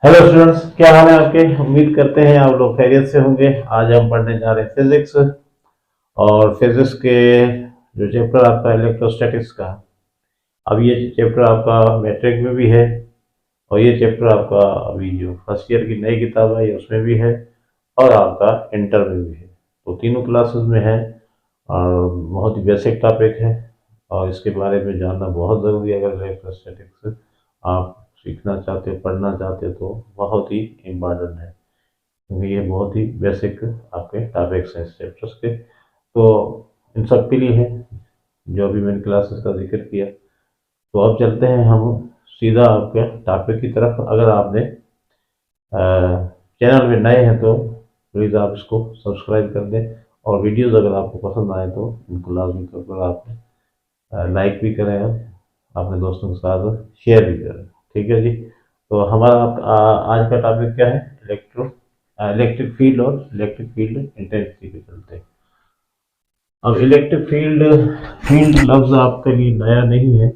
Hello students, क्या हाल है आपके। उम्मीद करते हैं आप लोग खैरियत से होंगे। आज हम पढ़ने जा रहे हैं फिजिक्स। और फिजिक्स के जो चैप्टर आपका इलेक्ट्रोस्टैटिक्स का, अब ये चैप्टर आपका मैट्रिक में भी है और ये चैप्टर आपका अभी जो फर्स्ट ईयर की नई किताब है उसमें भी है और आपका इंटर में भी है। तो तीनों क्लासेस में है और बहुत ही बेसिक टॉपिक है और इसके बारे में जानना बहुत ज़रूरी है। अगर इलेक्ट्रोस्टैटिक्स आप सीखना चाहते हो, पढ़ना चाहते हो तो बहुत ही इम्पॉर्टेंट है, क्योंकि ये बहुत ही बेसिक आपके टॉपिक्स हैं इस चैप्टर्स के। तो इन सब के लिए है जो अभी मैंने क्लासेस का जिक्र किया। तो अब चलते हैं हम सीधा आपके टॉपिक की तरफ। अगर आपने चैनल में नए हैं तो प्लीज़ आप इसको सब्सक्राइब कर दें और वीडियोज़ अगर आपको पसंद आए तो इनको लाजमी तौर पर आप लाइक भी करें और अपने दोस्तों के साथ शेयर भी करें। ठीक है जी। तो हमारा आज का टॉपिक क्या है? इलेक्ट्रिक फील्ड और इलेक्ट्रिक फील्ड इंटेंसिटी पे चलते हैं। अब इलेक्ट्रिक फील्ड फील्ड लफ्ज आपके लिए नया नहीं है।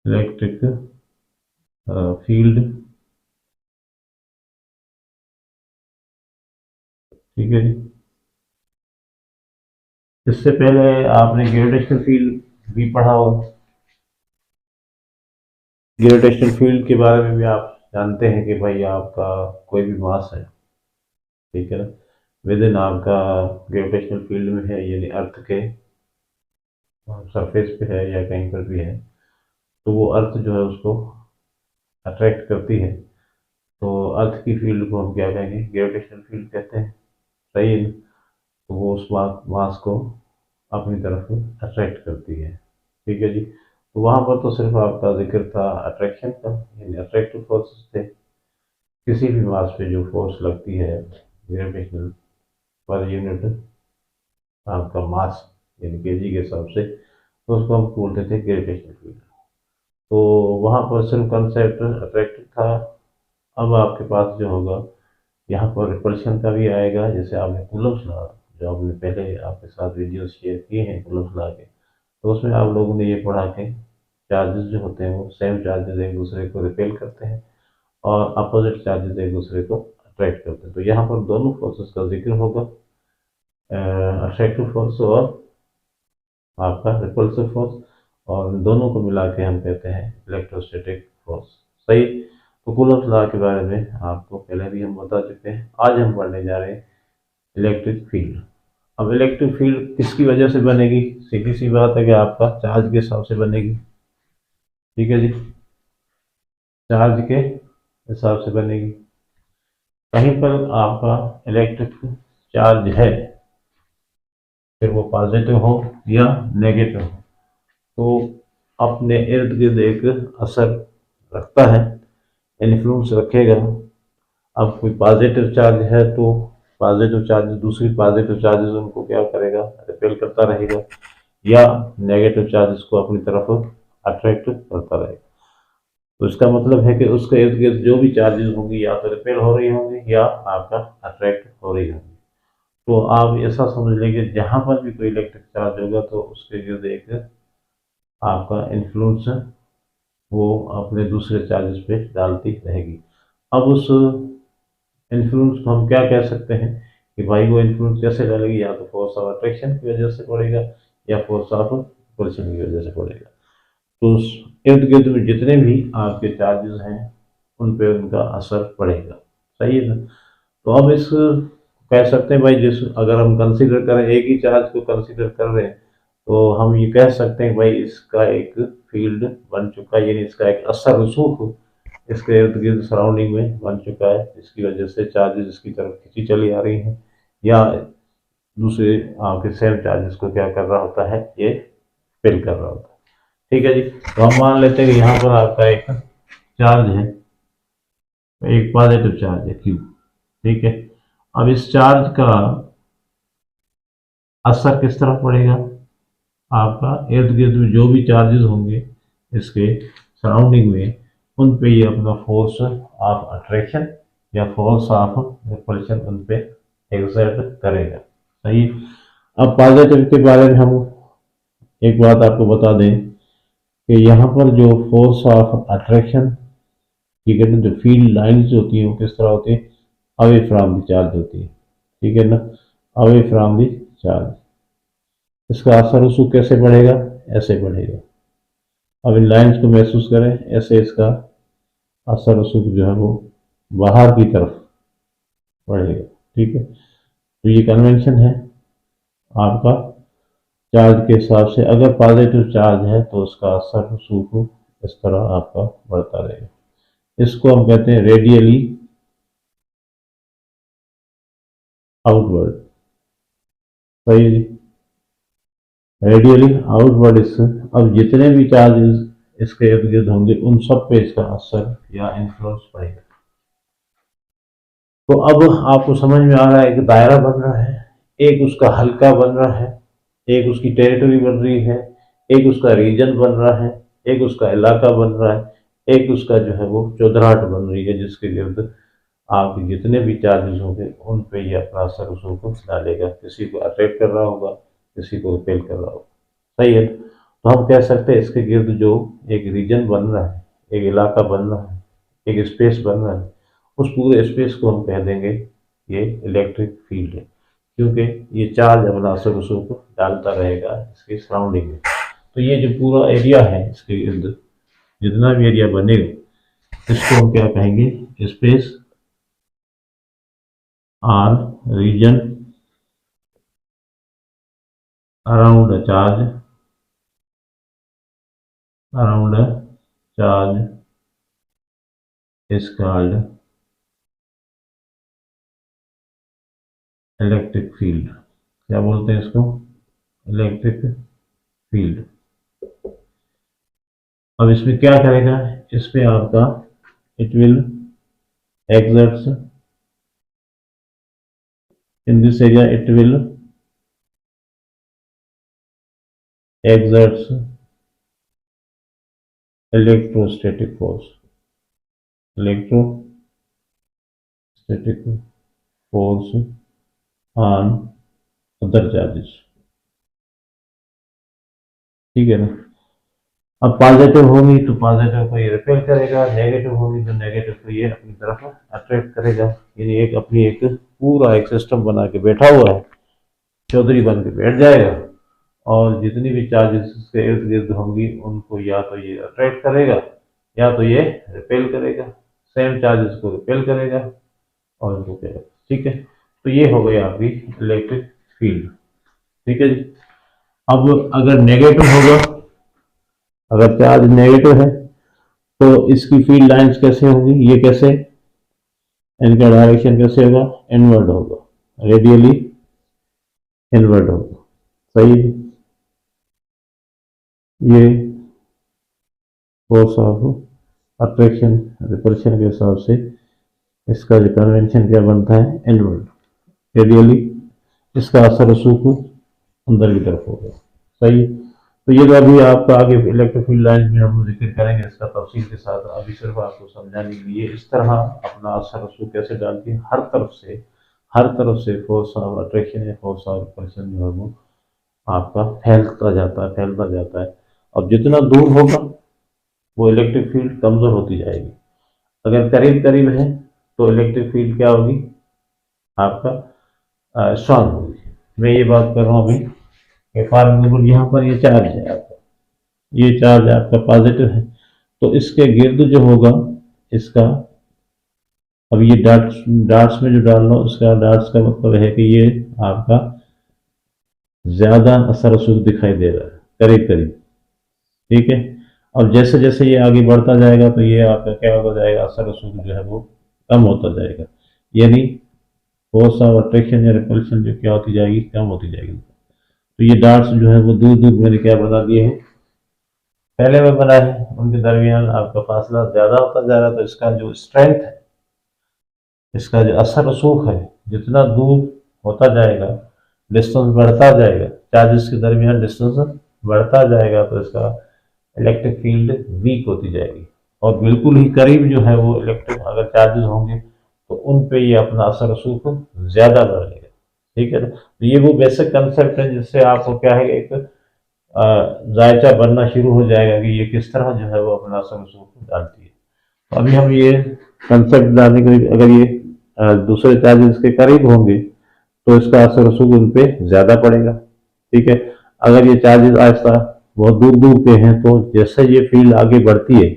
इलेक्ट्रिक फील्ड, ठीक है जी। इससे पहले आपने ग्रेविटेशनल फील्ड भी पढ़ा होगा। ग्रेविटेशनल फील्ड के बारे में भी आप जानते हैं कि भाई आपका कोई भी मास है, ठीक है ना, विद इन आपका ग्रेविटेशनल फील्ड में है, यानी अर्थ के सरफेस पे है या कहीं पर भी है, तो वो अर्थ जो है उसको अट्रैक्ट करती है। तो अर्थ की फील्ड को हम क्या कहेंगे? ग्रेविटेशनल फील्ड कहते हैं। सही है ना? तो वो उस मास को अपनी तरफ अट्रैक्ट करती है। ठीक है जी। तो वहाँ पर तो सिर्फ आपका जिक्र था अट्रैक्शन का, यानी अट्रैक्टिव फोर्सेस थे। किसी भी मास पे जो फोर्स लगती है ग्रेविटेशनल पर यूनिट आपका मास, यानी केजी के हिसाब से, तो उसको हम बोलते थे ग्रेविटेशनल फील्ड। तो वहाँ पर सिर्फ कंसेप्ट अट्रैक्टिव था। अब आपके पास जो होगा यहाँ पर रिपल्शन का भी आएगा। जैसे आपने कूलम्ब्स लॉ, जो आपने पहले आपके साथ वीडियो शेयर किए हैं कूलम्ब्स लॉ के, तो उसमें आप लोगों ने ये पढ़ा कि चार्जेस जो होते हैं वो सेम चार्जेस एक दूसरे को रिपेल करते हैं और अपोजिट चार्जेस एक दूसरे को अट्रैक्ट करते हैं। तो यहाँ पर दोनों फोर्सेस का जिक्र होगा, अट्रैक्टिव फोर्स और आपका रिपल्सिव फोर्स, और इन दोनों को मिला के हम कहते हैं इलेक्ट्रोस्टैटिक फोर्स। सही। तो कूलम्ब्स लॉ के बारे में आपको पहले भी हम बता चुके हैं। आज हम पढ़ने जा रहे हैं इलेक्ट्रिक फील्ड। अब इलेक्ट्रिक फील्ड किसकी वजह से बनेगी? सीधी सी बात है कि आपका चार्ज के हिसाब से बनेगी। ठीक है जी, चार्ज के हिसाब से बनेगी। कहीं पर आपका इलेक्ट्रिक चार्ज है, फिर वो पॉजिटिव हो या नेगेटिव हो, तो अपने इर्द गिर्द एक असर रखता है, इन्फ्लुएंस रखेगा। अब कोई पॉजिटिव चार्ज है तो पॉजिटिव चार्ज दूसरी पॉजिटिव चार्जेस उनको क्या करेगा? रिपेल करता रहेगा, या नेगेटिव चार्जेस को अपनी तरफ अट्रैक्ट करता रहेगा। तो इसका मतलब है कि उसके इर्द गिर्द जो भी चार्जेस होंगी या तो रिपेल हो रही होंगी या आपका अट्रैक्ट हो रही होंगी। तो आप ऐसा समझ लेंगे जहाँ पर भी कोई इलेक्ट्रिक चार्ज होगा तो उसके गिर्द एक आपका इन्फ्लुएंस वो अपने दूसरे चार्जेस पे डालती रहेगी। अब उस इन्फ्लुएंस को हम क्या कह सकते हैं कि भाई वो इन्फ्लुएंस कैसे डालेगी? या तो फोर्स ऑफ अट्रैक्शन की वजह से पड़ेगा या फोर्स ऑफ रिपल्शन की वजह से पड़ेगा। तो उस इर्द गिर्द में जितने भी आपके चार्जेस हैं उन पे उनका असर पड़ेगा। सही है ना? तो अब इस कह सकते हैं भाई, जिस अगर हम कंसीडर करें एक ही चार्ज को कंसीडर कर रहे हैं, तो हम ये कह सकते हैं भाई इसका एक फील्ड बन चुका है, यानी इसका एक असर रसूख इसके इर्द गिर्द सराउंडिंग में बन चुका है, जिसकी वजह से चार्जेस इसकी तरफ खींची चली आ रही हैं, या दूसरे आपके सेम चार्जेस को क्या कर रहा होता है? ये फिल कर रहा होता है। ठीक है जी। तो हम मान लेते हैं कि यहाँ पर आपका एक चार्ज है, एक पॉजिटिव चार्ज है क्यू। ठीक है। अब इस चार्ज का असर किस तरह पड़ेगा? आपका इर्द गिर्द में जो भी चार्जेस होंगे इसके सराउंडिंग में, उन पे ये अपना फोर्स ऑफ अट्रैक्शन या फोर्स ऑफ रिपल्शन उन पे एक्सर्ट करेगा। सही। अब पॉजिटिव के बारे में हम एक बात आपको बता दें कि यहाँ पर जो फोर्स ऑफ अट्रैक्शन, ठीक है ना, जो फील्ड लाइन्स होती हैं वो किस तरह होती है, अवे फ्रॉम द चार्ज होती है, ठीक है ना, अवे फ्रॉम द चार्ज। इसका असर रसूख कैसे बढ़ेगा, ऐसे बढ़ेगा। अब इन लाइन्स को महसूस करें, ऐसे इसका असर रसूख जो है वो बाहर की तरफ बढ़ेगा, ठीक है। तो ये कन्वेंशन है आपका चार्ज के हिसाब से। अगर पॉजिटिव चार्ज है तो उसका असर रसूख इस तरह आपका बढ़ता रहेगा। इसको हम कहते हैं रेडियली आउटवर्ड, सही है जी, रेडियली आउटवर्ड। इससे अब जितने भी चार्जेस इसके इर्द गिर्द होंगे उन सब पे इसका असर या इन्फ्लुएंस पड़ेगा। तो अब आपको समझ में आ रहा है कि दायरा बन रहा है, एक उसका हल्का बन रहा है, एक उसकी टेरिटरी बन रही है, एक उसका रीजन बन रहा है, एक उसका इलाका बन रहा है, एक उसका जो है वो चौधराहट बन रही है, जिसके गिर्द आपके जितने भी चार्जेस होंगे उन पे ये अपना असर उसको डालेगा। किसी को अट्रैक्ट कर रहा होगा, किसी को रिपेल कर रहा होगा, सही है। तो हम कह सकते हैं इसके गिर्द जो एक रीजन बन रहा है, एक इलाका बन रहा है, एक स्पेस बन रहा है, उस पूरे स्पेस को हम कह देंगे ये इलेक्ट्रिक फील्ड है, क्योंकि ये चार्ज अपना असर उसको डालता रहेगा इसके सराउंडिंग में। तो ये जो पूरा एरिया है इसके इर्द जितना भी एरिया बनेगा इसको हम क्या कहेंगे, स्पेस और region around a charge, around a charge is called electric field. क्या बोलते हैं इसको, इलेक्ट्रिक फील्ड। अब इसमें क्या करेगा, इसमें आपका it will exerts in this area, it will exerts electrostatic force, electrostatic force on other charges, ठीक है ना। अब पॉजिटिव होगी तो पॉजिटिव को ये रिपेल करेगा, नेगेटिव होगी तो नेगेटिव को ये अपनी तरफ अट्रैक्ट करेगा। यानी एक अपनी एक पूरा एक सिस्टम बना के बैठा हुआ है, चौधरी बन के बैठ जाएगा और जितनी भी चार्जेस इसके इर्द गिर्द होंगी उनको या तो ये अट्रैक्ट करेगा या तो ये रिपेल करेगा, सेम चार्जेस को रिपेल करेगा और इनको करेगा, ठीक है। तो ये हो गई आपकी इलेक्ट्रिक फील्ड, ठीक है जी। अब अगर नेगेटिव होगा, अगर चार्ज नेगेटिव है तो इसकी फील्ड लाइंस कैसे होंगी, ये कैसे, इनका डायरेक्शन कैसे होगा, इनवर्ड होगा, रेडियली इनवर्ड होगा, सही है। ये फोर्स ऑफ अट्रैक्शन रिपल्शन के हिसाब से इसका जो कन्वेंशन क्या बनता है, इनवर्ड, रेडियली इसका असर रसूख अंदर की तरफ होगा, सही। तो ये तो अभी आपका आगे इलेक्ट्रिक फील्ड लाइन में हम जिक्र करेंगे इसका तफसील के साथ। अभी सिर्फ आपको समझाने के लिए इस तरह अपना असर रसूख कैसे डालती है, हर तरफ से फोर्स ऑफ अट्रैक्शन या फोर्स ऑफ रिपल्शन जो है वो आपका फैलता जाता है। अब जितना दूर होगा वो इलेक्ट्रिक फील्ड कमज़ोर होती जाएगी, अगर करीब करीब है तो इलेक्ट्रिक फील्ड क्या होगी आपका स्ट्रांग होगी। मैं ये बात कर रहा हूँ अभी, फॉर एग्जाम्पल यहाँ पर ये चार्ज है आपका, ये चार्ज आपका पॉजिटिव है तो इसके गिर्द जो होगा इसका, अब ये डार्ट्स में जो डाल रहा हूँ इसका डार्ट्स का मतलब है कि ये आपका ज़्यादा असर रसूख दिखाई दे रहा है करीब करीब, ठीक है। अब जैसे जैसे ये आगे बढ़ता जाएगा तो ये आपका क्या होता जाएगा, असर रसूख जो है वो कम होता जाएगा, यानी फोर्स ऑफ अट्रैक्शन या रिपल्शन जो क्या होती जाएगी, कम होती जाएगी। तो ये डार्ट्स जो है वो दूर दूर मैंने क्या बना दिए हैं, पहले में बना है, उनके दरमियान आपका फासला ज़्यादा होता जा रहा है। तो इसका जो स्ट्रेंथ है, इसका जो असर रसूख है, जितना दूर होता जाएगा, डिस्टेंस बढ़ता जाएगा, चार्जेस के दरमियान डिस्टेंस बढ़ता जाएगा तो इसका इलेक्ट्रिक फील्ड वीक होती जाएगी। और बिल्कुल ही करीब जो है वो इलेक्ट्रिक अगर चार्जेस होंगे तो उन पे ये अपना असर रसूख ज़्यादा बढ़ेगा, ठीक है ना। तो ये वो बेसिक कंसेप्ट है जिससे आपको क्या है, एक जायचा बनना शुरू हो जाएगा कि ये किस तरह जो है वो अपना असर रसूख डालती है। तो अभी हम ये कंसेप्ट डालने के लिए, अगर ये दूसरे चार्जेस के करीब होंगे तो इसका असर रसूख उन पे ज्यादा पड़ेगा। ठीक है, अगर ये चार्जेस आहिस्ता बहुत दूर दूर के हैं तो जैसे ये फील्ड आगे बढ़ती है,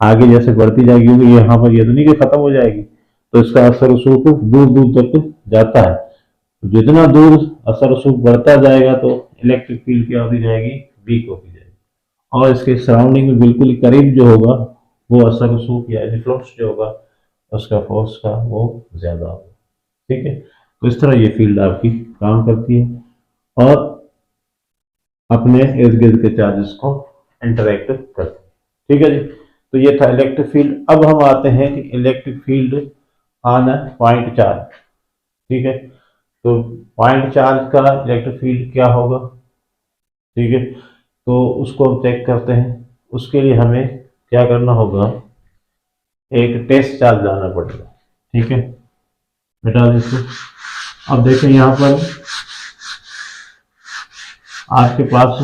आगे जैसे बढ़ती जाएगी, क्योंकि यहाँ पर ये तो नहीं कि खत्म हो जाएगी, तो इसका असर रसूख दूर दूर तक जाता है। जितना दूर असर रसूख बढ़ता जाएगा तो इलेक्ट्रिक फील्ड क्या होती जाएगी, वीक होती जाएगी, और इसके सराउंडिंग में बिल्कुल ही करीब जो होगा वो असर रसूख या इन्फ्लुएंस जो होगा उसका फोर्स का वो ज्यादा होगा। ठीक है, तो इस तरह ये फील्ड आपकी काम करती है और अपने इर्द गिर्द के चार्जेस को इंटरेक्ट करते हैं। ठीक है जी, तो ये था इलेक्ट्रिक फील्ड। अब हम आते हैं कि electric field on a point charge. ठीक है, तो पॉइंट चार्ज का इलेक्ट्रिक फील्ड क्या होगा। ठीक है, तो उसको हम चेक करते हैं। उसके लिए हमें क्या करना होगा, एक टेस्ट चार्ज लाना पड़ेगा। ठीक है, बेटा इसको अब देखें, यहाँ पर आपके पास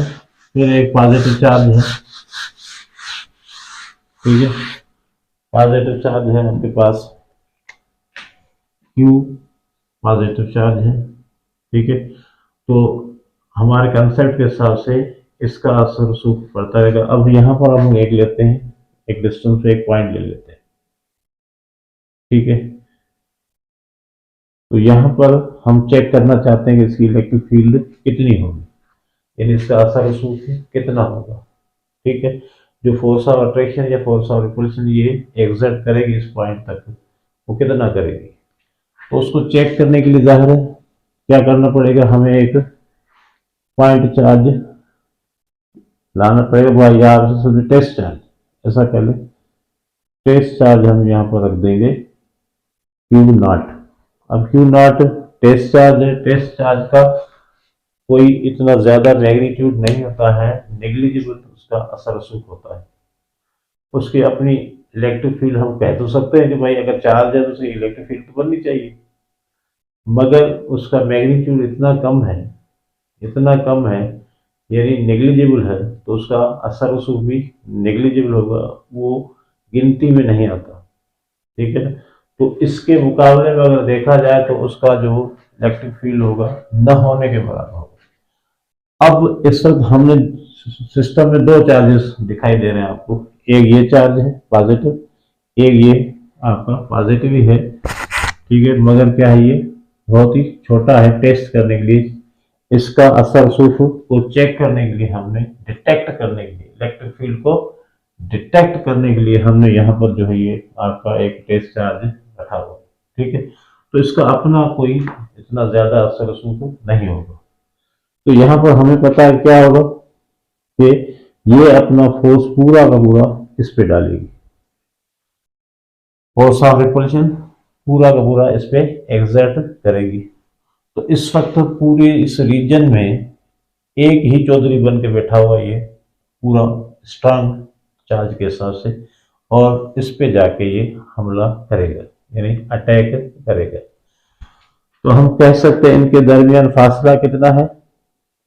फिर एक पॉजिटिव चार्ज है। ठीक है, पॉजिटिव चार्ज है आपके पास, क्यू पॉजिटिव चार्ज है। ठीक है, तो हमारे कंसेप्ट के हिसाब से इसका असर रसूख पड़ता रहेगा। अब यहाँ पर हम एक लेते हैं, एक डिस्टेंस पे एक पॉइंट ले लेते हैं। ठीक है, तो यहाँ पर हम चेक करना चाहते हैं कि इसकी इलेक्ट्रिक फील्ड कितनी होगी, यानी इसका असर रसूख कितना होगा। ठीक है, जो फोर्स ऑफ अट्रैक्शन या फोर्स ऑफ रिपल्शन ये एग्जर्ट करेगी इस पॉइंट तक, वो कितना करेगी। तो उसको चेक करने के लिए जाहिर है क्या करना पड़ेगा, हमें एक पॉइंट चार्ज लाना पड़ेगा भाई, यहाँ से टेस्ट चार्ज ऐसा कर ले। टेस्ट चार्ज हम यहाँ पर रख देंगे क्यू नॉट। अब क्यू नॉट टेस्ट चार्ज है, टेस्ट चार्ज का कोई इतना ज्यादा मैग्नीट्यूड नहीं होता है, नेग्लिजिबल उसका असर रसूख होता है। उसकी अपनी इलेक्ट्रिक फील्ड हम कह तो सकते हैं कि भाई अगर चार्ज है तो उसकी इलेक्ट्रिक फील्ड तो बननी चाहिए, मगर उसका मैग्नीट्यूड इतना कम है, इतना कम है, यानी नेग्लिजिबल है, तो उसका असर रसूख भी नेग्लिजिबल होगा, वो गिनती में नहीं आता। ठीक है, तो इसके मुकाबले में अगर देखा जाए तो उसका जो इलेक्ट्रिक फील्ड होगा न होने के बराबर होगा। अब इस वक्त हमने सिस्टम में दो चार्जेस दिखाई दे रहे हैं आपको, एक ये चार्ज है पॉजिटिव, एक ये आपका पॉजिटिव ही है। ठीक है, मगर क्या है, ये बहुत ही छोटा है। टेस्ट करने के लिए, इसका असर रसूख को चेक करने के लिए, हमने डिटेक्ट करने के लिए, इलेक्ट्रिक फील्ड को डिटेक्ट करने के लिए हमने यहाँ पर जो है ये आपका एक टेस्ट चार्ज रखा हुआ। ठीक है, तो इसका अपना कोई इतना ज्यादा असर रसूख नहीं होगा। तो यहाँ पर हमें पता है क्या होगा कि ये अपना फोर्स पूरा का पूरा इस पे डालेगी, फोर्स ऑफ रिपल्शन पूरा का पूरा इस पे एग्जर्ट करेगी। तो इस वक्त पूरे इस रीजन में एक ही चौधरी बन के बैठा हुआ ये पूरा स्ट्रांग चार्ज के हिसाब से, और इस पे जाके ये हमला करेगा, यानी अटैक करेगा। तो हम कह सकते हैं इनके दरमियान फासला कितना है,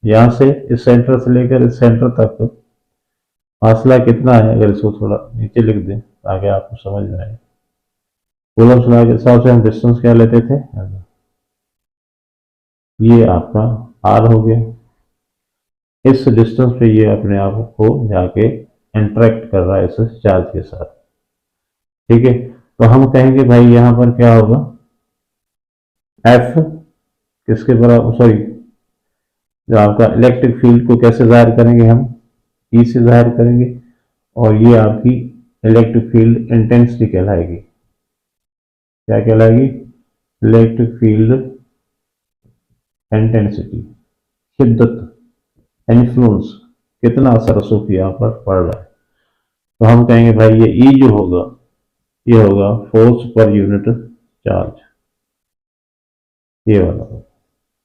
यहाँ से इस सेंटर से लेकर इस सेंटर तक फासला कितना है। अगर इसको थोड़ा नीचे लिख दें ताकि आपको समझ में आए, कूलम्स लॉ के हिसाब से हम डिस्टेंस क्या लेते थे, ये आपका आर हो गया। इस डिस्टेंस पे ये अपने आप को जाके इंटरेक्ट कर रहा है इस चार्ज के साथ। ठीक है, तो हम कहेंगे भाई यहाँ पर क्या होगा, एफ किसके बराबर, सॉरी, जो आपका इलेक्ट्रिक फील्ड को कैसे जाहिर करेंगे, हम ई से जाहिर करेंगे, और ये आपकी इलेक्ट्रिक फील्ड इंटेंसिटी कहलाएगी। क्या कहलाएगी, इलेक्ट्रिक फील्ड इंटेंसिटी, शिद्दत, इन्फ्लुएंस, कितना असर रसूख यहाँ पर पड़ रहा है। तो हम कहेंगे भाई ये ई जो होगा ये होगा फोर्स पर यूनिट चार्ज, ये वाला,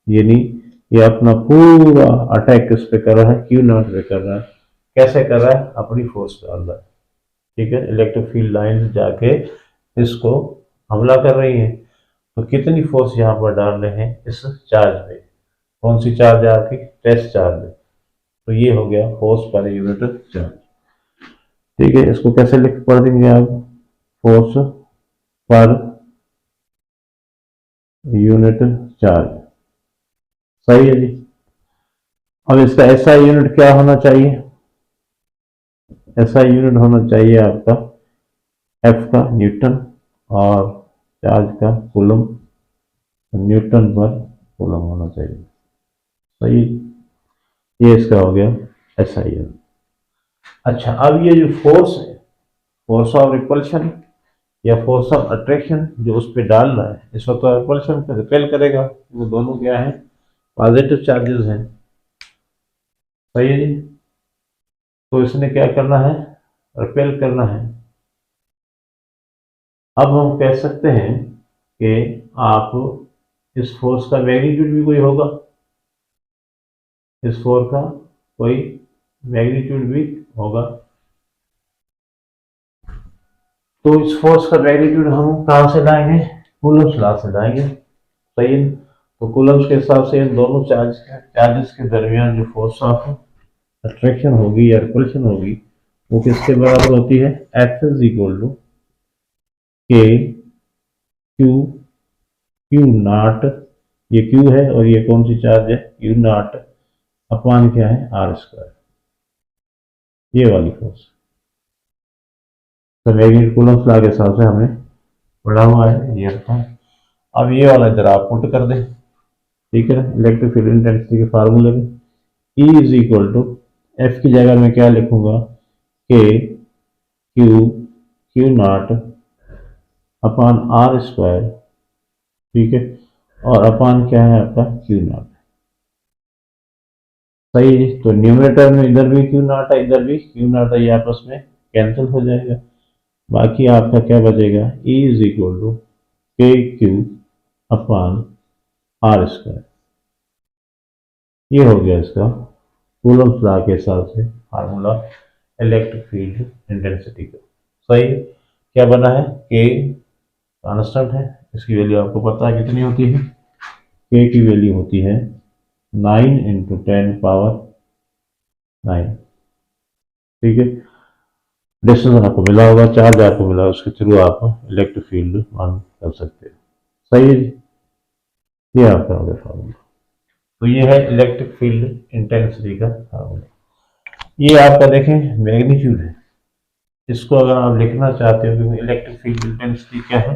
यानी ये अपना पूरा अटैक किस पे कर रहा है, क्यू नॉट पे कर रहा है। कैसे कर रहा है, अपनी फोर्स डाल रहा है। ठीक है, इलेक्ट्रिक फील्ड लाइन जाके इसको हमला कर रही है। तो कितनी फोर्स यहाँ पर डाल रहे हैं इस चार्ज पे, कौन सी चार्ज है आपकी, टेस्ट चार्ज है। तो ये हो गया फोर्स पर यूनिट चार्ज। ठीक है, इसको कैसे लिख पढ़ देंगे आप, फोर्स पर यूनिट चार्ज। सही है जी। अब इसका एसआई यूनिट क्या होना चाहिए, एसआई यूनिट होना चाहिए आपका एफ का न्यूटन और चार्ज का कूलम, न्यूटन पर कूलम होना चाहिए। सही, ये इसका हो गया एसआई यूनिट। अच्छा, अब ये जो फोर्स है, फोर्स ऑफ रिपल्शन या फोर्स ऑफ अट्रैक्शन जो उस पर डाल रहा है, इस वक्त तो रिपल्शन को रिपेल करेगा, वो दोनों क्या है, पॉजिटिव चार्जेस हैं। सही है जी। तो इसने क्या करना है, रिपेल करना है। अब हम कह सकते हैं कि आप इस फोर्स का मैग्नीट्यूड भी कोई होगा, इस फोर्स का कोई मैग्नीट्यूड भी होगा। तो इस फोर्स का मैग्नीट्यूड हम कहाँ से लाएंगे, कूलम्स लॉ से लाएंगे। सही है। तो कूलम्स के हिसाब से इन दोनों चार्जेस के दरमियान जो फोर्स ऑफ अट्रैक्शन होगी या रिपल्शन होगी वो किसके बराबर होती है, F is equal to K Q, Q not, ये क्यू है और ये कौन सी चार्ज है, क्यू नॉट अपॉन क्या है, आर स्क्वायर, ये वाली फोर्स। तो मैग्नेट कूलम्स लॉ के हिसाब से हमें पढ़ा हुआ है ये रखा है। अब ये वाला इधर आप पुट कर दें, ठीक है, इलेक्ट्रिक फील्ड इंटेंसिटी के फार्मूले में E is equal to F की जगह में क्या लिखूंगा, K Q, Q naught upon R square, ठीक है, और अपॉन क्या है आपका क्यू नॉट। सही है। तो न्यूमरेटर में इधर भी क्यू नॉट है, इधर भी क्यू नॉट है, ये आपस में कैंसिल हो जाएगा। बाकी आपका क्या बचेगा, E is equal to K Q upon R square. ये हो गया इसका कूलम्स लॉ के हिसाब से फार्मूला इलेक्ट्रिक फील्ड इंटेंसिटी का। सही है। क्या बना है, के कांस्टेंट है, इसकी वैल्यू आपको पता है कितनी होती है, के की वैल्यू होती है 9 इंटू 10⁻9। ठीक है, डिस्टेंस आपको मिला होगा, चार्ज आपको मिला, उसके थ्रू आप इलेक्ट्रिक फील्ड मान कर सकते हैं। सही है जी। ये आपका हो गया फार्मूला। तो ये है इलेक्ट्रिक फील्ड इंटेंसिटी का फार्मूला। ये आपका देखें मैग्नीट्यूड है, इसको अगर आप लिखना चाहते हो कि इलेक्ट्रिक फील्ड इंटेंसिटी क्या है,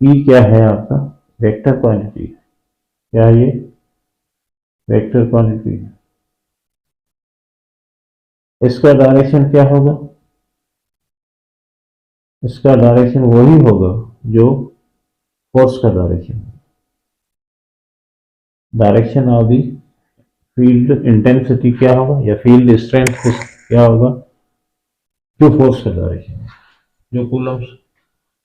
ई क्या है आपका, वेक्टर क्वांटिटी, क्या है ये, वेक्टर क्वांटिटी। इसका डायरेक्शन क्या होगा, इसका डायरेक्शन वही होगा जो फोर्स का direction, direction of the field intensity क्या होगा या फील्ड स्ट्रेंथ क्या होगा, जो फोर्स का डायरेक्शन, जो कूलम्स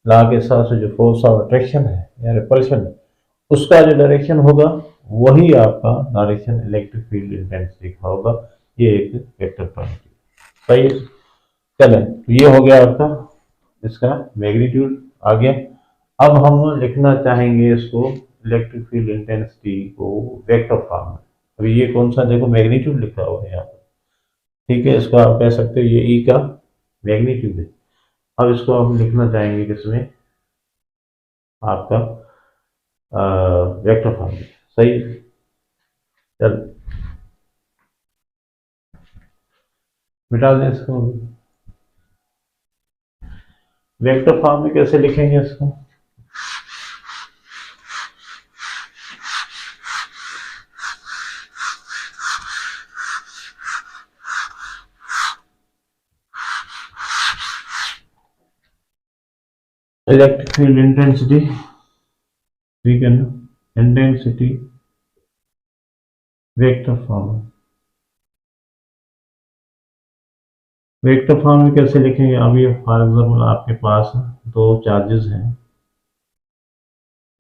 लॉ के हिसाब से जो फोर्स ऑफ अट्रैक्शन है या रिपल्शन है उसका जो डायरेक्शन होगा वही आपका डायरेक्शन इलेक्ट्रिक फील्ड इंटेंसिटी का होगा। ये एक वेक्टर क्वांटिटी। सही है। चले, तो ये हो गया आपका इसका मैग्नीट्यूड आ गया। अब हम लिखना चाहेंगे इसको इलेक्ट्रिक फील्ड इंटेंसिटी को वेक्टर फॉर्म में। अभी ये कौन सा देखो मैग्नीट्यूड लिखा हुआ है यहाँ पर, ठीक है, इसको आप कह सकते हो ये ई का मैग्नीट्यूड है। अब इसको हम लिखना चाहेंगे किसमें, आपका वेक्टर फॉर्म में। सही है। चल मिटा दें इसको, वेक्टर फॉर्म में कैसे लिखेंगे इसको, इलेक्ट्रिक फील्ड इंटेंसिटी, ठीक है ना, intensity vector form, vector form में कैसे लिखेंगे। अभी फॉर एग्जाम्पल आपके पास दो चार्जेस हैं,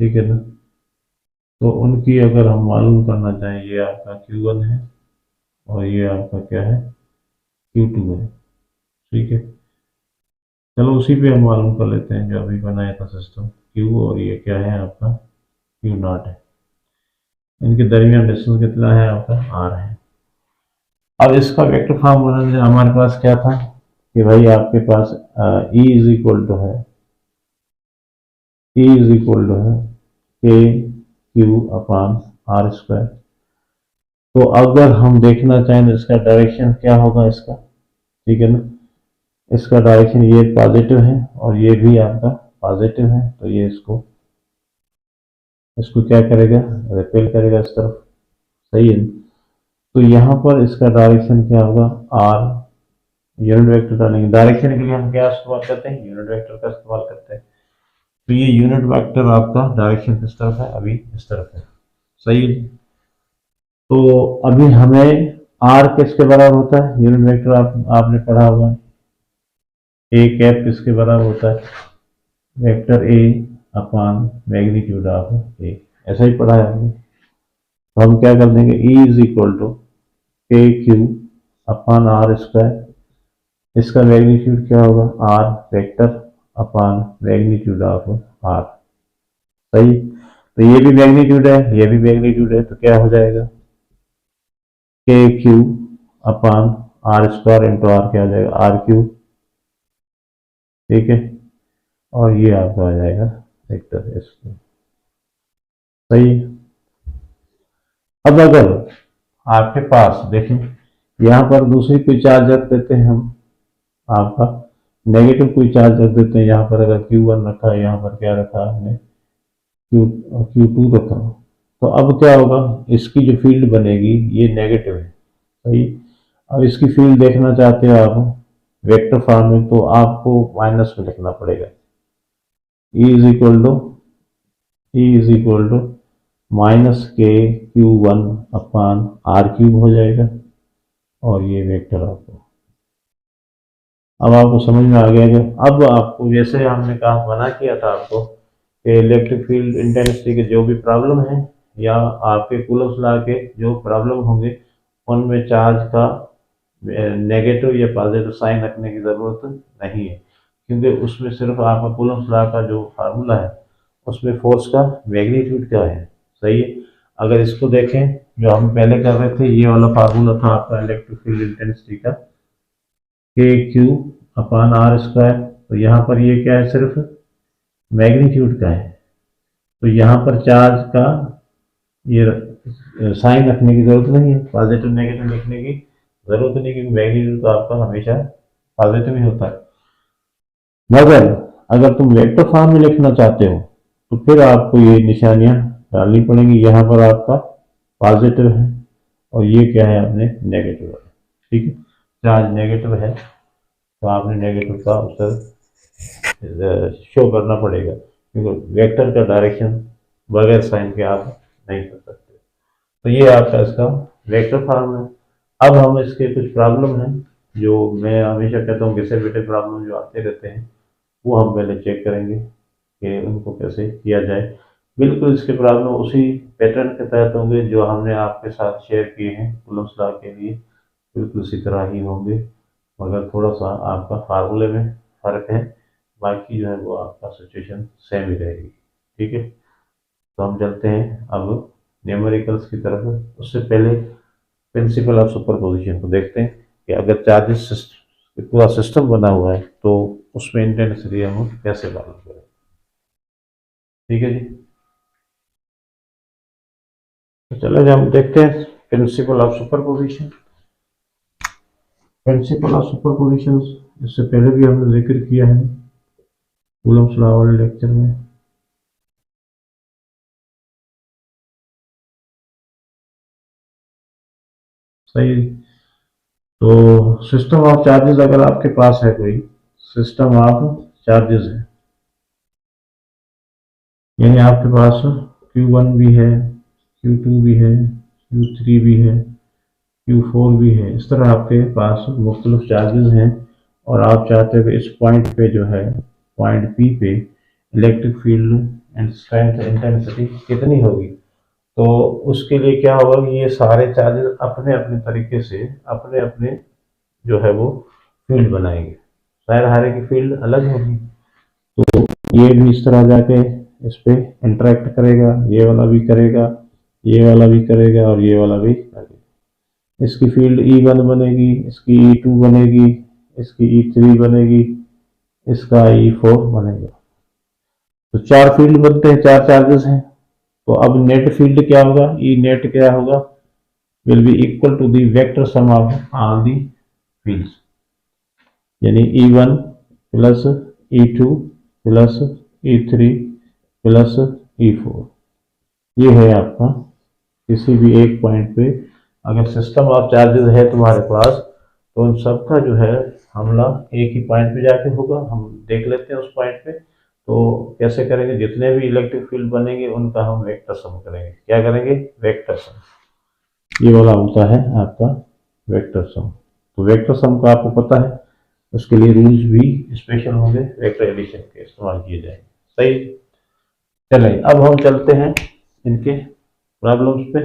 ठीक है ना, तो उनकी अगर हम मालूम करना चाहें, ये आपका Q1 है और ये आपका क्या है, Q2 है। ठीक है, चलो उसी पे हम मालूम कर लेते हैं जो अभी बनाया था सिस्टम, Q और ये क्या है आपका Q नॉट है। इनके दरमियान डिस्टेंस कितना है आपका, R है। अब इसका वेक्टर फार्मूला हमारे पास क्या था कि भाई आपके पास E इज इक्वल टू है के क्यू अपान आर स्क्वायर। तो अगर हम देखना चाहें तो इसका डायरेक्शन क्या होगा इसका, ठीक है ना, इसका डायरेक्शन ये पॉजिटिव है और ये भी आपका पॉजिटिव है, तो ये इसको क्या करेगा, रिपेल करेगा इस तरफ, सही है। तो यहाँ पर इसका डायरेक्शन क्या होगा, आर, यूनिट वेक्टर डालेंगे। डायरेक्शन के लिए हम क्या इस्तेमाल करते हैं, यूनिट वेक्टर का इस्तेमाल करते हैं। तो ये यूनिट वेक्टर आपका डायरेक्शन किस तरफ है, अभी इस तरफ है, सही है। तो अभी हमें आर किसके बराबर होता है, यूनिट वेक्टर आपने पढ़ा होगा, ए कैप किसके बराबर होता है, vector A upon magnitude of A, ऐसा ही पढ़ा है हमने। तो हम क्या कर देंगे, E is equal to K Q upon R square, इसका मैग्नीट्यूड क्या होगा, R vector upon magnitude of R, सही। तो ये भी मैग्नीट्यूड है, ये भी मैग्नीट्यूड है, तो क्या हो जाएगा, K Q upon R square into R, क्या हो जाएगा, आर क्यू, ठीक है। और ये आपका आ जाएगा वेक्टर एस, सही। अब अगर आपके पास देखें यहाँ पर दूसरी कोई चार्ज रख देते हैं हम, आपका नेगेटिव कोई चार्ज रख देते हैं यहाँ पर, अगर Q1 रखा है, यहाँ पर क्या रखा हमने, Q2 रखा, तो अब क्या होगा, इसकी जो फील्ड बनेगी ये नेगेटिव है, सही। अब इसकी फील्ड देखना चाहते हो आप वेक्टर फॉर्म में, तो आपको माइनस में लिखना पड़ेगा, E is equal to minus K Q1 upon R cube हो जाएगा, और ये वेक्टर आपको, अब आपको समझ में आ गया कि अब आपको जैसे हमने कहा मना किया था आपको कि इलेक्ट्रिक फील्ड इंटेंसिटी के जो भी प्रॉब्लम है या आपके कूलम्स लॉ के जो प्रॉब्लम होंगे उनमें चार्ज का नेगेटिव या पॉजिटिव साइन रखने की ज़रूरत नहीं है, क्योंकि उसमें सिर्फ आपका कूलम्स लॉ का जो फार्मूला है उसमें फोर्स का मैग्नीट्यूड क्या है, सही है। अगर इसको देखें जो हम पहले कर रहे थे, ये वाला फार्मूला था आपका इलेक्ट्रिक फील्ड इंटेंसिटी का, के क्यू अपान आर स्क्वायर, तो यहाँ पर ये क्या है, सिर्फ मैग्नीट्यूड का है, तो यहाँ पर चार्ज का ये साइन रखने की जरूरत नहीं है, पॉजिटिव नेगेटिव लिखने की जरूरत नहीं, क्योंकि मैग्नीट्यूड तो आपका हमेशा पॉजिटिव ही होता है। मगर अगर तुम वेक्टर फॉर्म में लिखना चाहते हो तो फिर आपको ये निशानियां डालनी पड़ेंगी, यहाँ पर आपका पॉजिटिव है और ये क्या है, आपने नेगेटिव है, ठीक है। चार्ज नेगेटिव है तो आपने नेगेटिव का उत्तर शो करना पड़ेगा, क्योंकि वेक्टर का डायरेक्शन बगैर साइन के आप नहीं कर सकते। तो ये आपका इसका वेक्टर फॉर्म है। अब हम इसके कुछ प्रॉब्लम हैं जो मैं हमेशा कहता हूँ, डिसएबिलिटी प्रॉब्लम जो आते रहते हैं वो हम पहले चेक करेंगे कि उनको कैसे किया जाए। बिल्कुल इसके प्रॉब्लम उसी पैटर्न के तहत होंगे जो हमने आपके साथ शेयर किए हैं कूलम्स लॉ के लिए, बिल्कुल उसी तरह ही होंगे, मगर थोड़ा सा आपका फार्मूले में फ़र्क है, बाकी जो है वो आपका सिचुएशन सेम ही रहेगी, ठीक है। तो हम चलते हैं अब न्यूमेरिकल्स की तरफ। उससे पहले प्रिंसिपल ऑफ सुपरपोजिशन को देखते हैं कि अगर चार्जेस पूरा सिस्टम बना हुआ है तो उसमें इंटेंसिटी हम कैसे मालूम करें, ठीक है जी। तो चलो हम देखते हैं principle of superposition. Principle of superposition इससे पहले भी हमने जिक्र किया है कूलम्स लॉ वाले लेक्चर में। सही। तो सिस्टम ऑफ चार्जेस अगर आपके पास है, कोई सिस्टम ऑफ चार्जेस है, यानी आपके पास Q1 भी है, Q2 भी है, Q3 भी है, Q4 भी है, इस तरह आपके पास मुख्तलिफ चार्जेस हैं और आप चाहते हो कि इस पॉइंट पे जो है, पॉइंट P पे electric field and strength intensity कितनी होगी। तो उसके लिए क्या होगा कि ये सारे चार्जेस अपने अपने तरीके से अपने अपने जो है वो फील्ड बनाएंगे, शायद हर एक की फील्ड अलग होगी, तो ये भी इस तरह जाके इस पे इंटरेक्ट करेगा, ये वाला भी करेगा, ये वाला भी करेगा और ये वाला भी करेगा। इसकी फील्ड E1 बनेगी, इसकी E2 बनेगी, इसकी E3 बनेगी, इसका E4 बनेगा। तो 4 फील्ड बनते हैं, 4 चार्जेस हैं। तो अब नेट फील्ड क्या होगा, ई नेट क्या होगा, will be equal to the vector sum of all the fields, यानी E1 plus E2 plus E3 plus E4। ये है आपका किसी भी एक पॉइंट पे अगर सिस्टम ऑफ चार्जेस है तुम्हारे पास, तो उन सबका जो है हमला एक ही पॉइंट पे जाके होगा। हम देख लेते हैं उस पॉइंट पे। तो कैसे करेंगे, जितने भी इलेक्ट्रिक फील्ड बनेंगे उनका हम वेक्टर सम करेंगे। क्या करेंगे, वेक्टर सम। ये वाला होता है आपका वेक्टर सम। तो वेक्टर सम का आपको पता है, उसके लिए रूल्स भी स्पेशल होंगे, वेक्टर एडिशन के इस्तेमाल किए जाएंगे। सही। चलिए अब हम चलते हैं इनके प्रॉब्लम्स पे।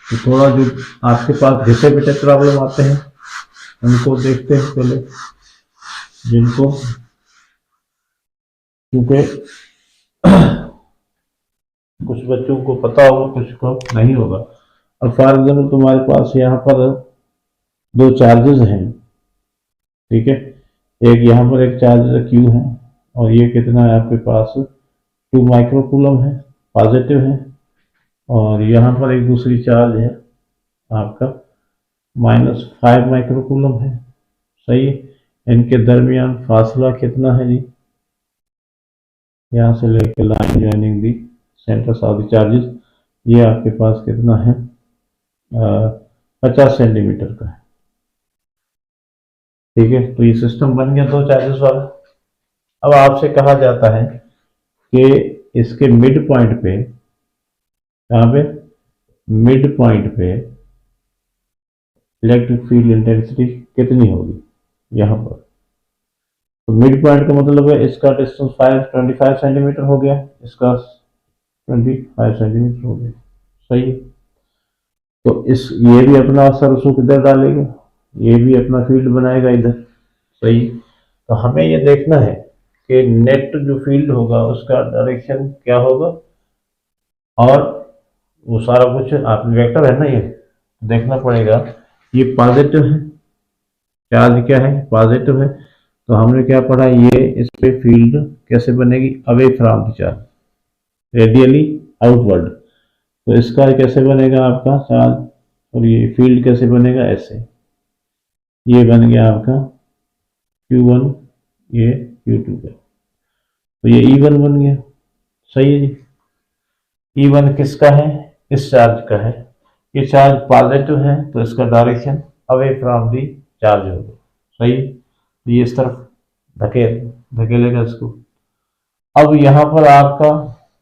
तो थोड़ा जो आपके पास रिपीटेड प्रॉब्लम आते हैं उनको देखते हैं पहले, जिनको क्योंकि कुछ बच्चों को पता होगा, कुछ को नहीं होगा। अब फॉर एग्जाम्पल तुम्हारे पास यहाँ पर दो चार्जेस हैं, ठीक है। एक यहाँ पर एक चार्ज Q है और ये कितना है आपके पास 2 माइक्रोकूलम है, पॉजिटिव है। और यहाँ पर एक दूसरी चार्ज है आपका -5 माइक्रोकूलम है। सही है। इनके दरमियान फासला कितना है जी, यहाँ से लेकर line joining the centre of the charges, ये आपके पास कितना है 50 सेंटीमीटर का है। ठीक है, तो ये सिस्टम बन गया दो चार्जेस वाला। अब आपसे कहा जाता है कि इसके मिड पॉइंट पे, यहाँ पे मिड पॉइंट पे इलेक्ट्रिक फील्ड इंटेंसिटी कितनी होगी यहाँ पर। तो मिड पॉइंट का मतलब है इसका डिस्टेंस 25 सेंटीमीटर हो गया, इसका 25 सेंटीमीटर हो गया। सही है। तो इस ये भी अपना असर उसको किधर डालेगा, ये भी अपना फील्ड बनाएगा इधर। सही। तो हमें ये देखना है कि नेट जो फील्ड होगा उसका डायरेक्शन क्या होगा, और वो सारा कुछ आप वेक्टर है ना, ये देखना पड़ेगा। ये पॉजिटिव है, चार्ज क्या है, पॉजिटिव है। तो हमने क्या पढ़ा, ये इस पे फील्ड कैसे बनेगी, away from the charge, radially outward. तो इसका कैसे बनेगा आपका चार्ज, और ये फील्ड कैसे बनेगा, ऐसे। ये बन गया आपका Q1, ये Q2 का, तो ये E1 बन गया। सही है जी। E1 किसका है, इस चार्ज का है। ये चार्ज पॉजिटिव है तो इसका direction away from the charge होगा। सही। तो ये इस तरफ धकेलेगा इसको। अब यहाँ पर आपका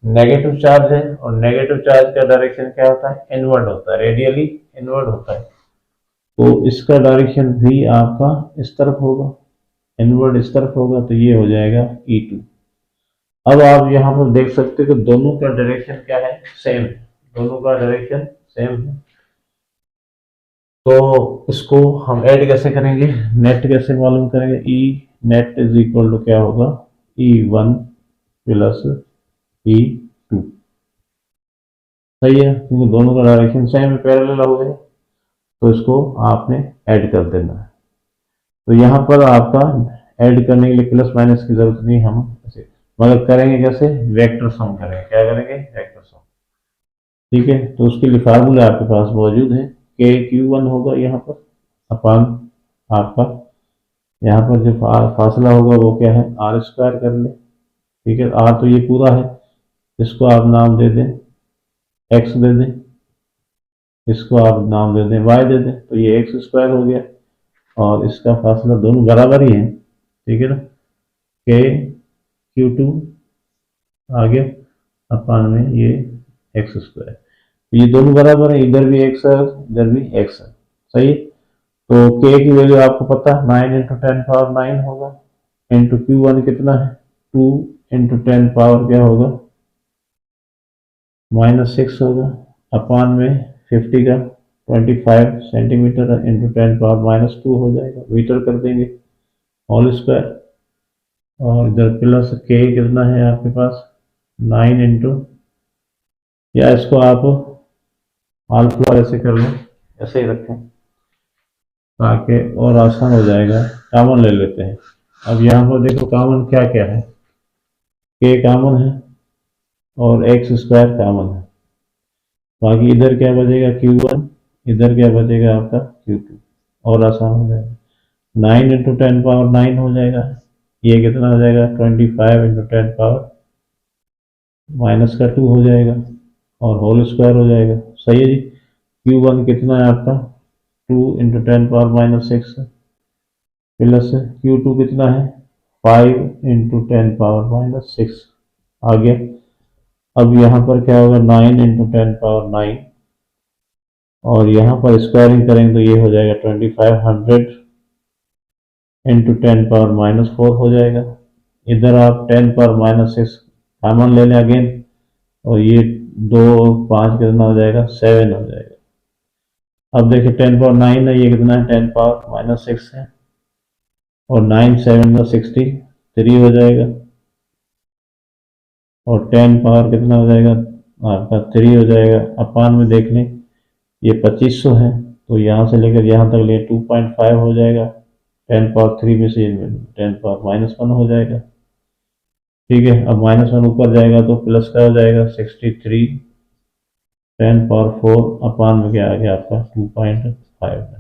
नेगेटिव चार्ज है, और नेगेटिव चार्ज का डायरेक्शन क्या होता है, इनवर्ड होता है, रेडियली इनवर्ड होता है। तो इसका डायरेक्शन भी आपका इस तरफ होगा, इनवर्ड इस तरफ होगा। तो ये हो जाएगा E2। अब आप यहाँ पर देख सकते हो कि दोनों का डायरेक्शन क्या है, सेम है। दोनों का डायरेक्शन सेम है। तो इसको हम ऐड कैसे करेंगे, नेट कैसे मालूम करेंगे, E net is equal to क्या होगा, E1 प्लस E2। सही है, क्योंकि दोनों का डायरेक्शन सेम है, पैरेलल हो गए। तो इसको आपने ऐड कर देना है। तो यहाँ पर आपका ऐड करने के लिए प्लस माइनस की जरूरत नहीं, हम ऐसे मगर करेंगे कैसे, वेक्टर सम करेंगे। क्या करेंगे, वेक्टर सम। ठीक है, तो उसके लिए फार्मूला आपके पास मौजूद है, KQ1 होगा यहाँ पर अपान आपका, यहाँ पर जो फासला होगा वो क्या है, R² कर ले। ठीक है, R तो ये पूरा है, इसको आप नाम दे दें X दे दें, इसको आप नाम दे दें Y दे दें, तो ये X² हो गया। और इसका फासला दोनों बराबर ही है। ठीक है ना, KQ2 आ गया अपान में ये X²। ये दोनों बराबर है, इधर भी X है इधर भी X है। सही। तो K की वैल्यू आपको पता है 9 × 10⁹ होगा, इंटू Q1 कितना है 2 × 10 क्या होगा -6 होगा, अपान में 50 का 25 सेंटीमीटर इंटू 10⁻⁻2 हो जाएगा, मीटर कर देंगे होल स्क्वायर। और इधर प्लस K कितना है आपके पास 9 इंटू, या इसको आप ऑल फ्लोर ऐसे कर लो, ऐसे ही रखें ताकि और आसान हो जाएगा। कॉमन ले लेते हैं। अब यहाँ पर देखो कॉमन क्या क्या है, के कॉमन है और एक्स स्क्वायर कॉमन है। बाकी इधर क्या बचेगा Q1, इधर क्या बचेगा आपका Q2, और आसान हो जाएगा। 9 × 10⁻9 हो जाएगा। ये कितना हो जाएगा 25 × 10⁻, माइनस का 2 हो जाएगा और होल स्क्वायर हो जाएगा। सही है जी। Q1 कितना है आपका 2 × 10⁻⁻6 प्लस Q2 कितना है 5 × 10⁻⁻6 आ गया। अब यहाँ पर क्या होगा 9 × 10⁻9, और यहाँ पर स्क्वायरिंग करेंगे तो ये हो जाएगा 2500 × 10⁻⁻4 हो जाएगा। इधर आप 10⁻⁻6 कॉमन ले लें अगेन, और ये 2 5 कितना हो जाएगा 7 हो जाएगा। अब देखिए 10⁻9 है, ये कितना है 10⁻⁻6 है, और 9 7 का 63 हो जाएगा, और 10 पावर कितना हो जाएगा आपका 3 हो जाएगा। अपान में देख लें ये 2500 है, तो यहाँ से लेकर यहाँ तक ले 2.5 हो जाएगा। 10⁻3 में से 10⁻−1 हो जाएगा। ठीक है, अब -1 ऊपर जाएगा तो प्लस का हो जाएगा 63। 10⁻4 अपान में क्या आ गया आपका 2.5,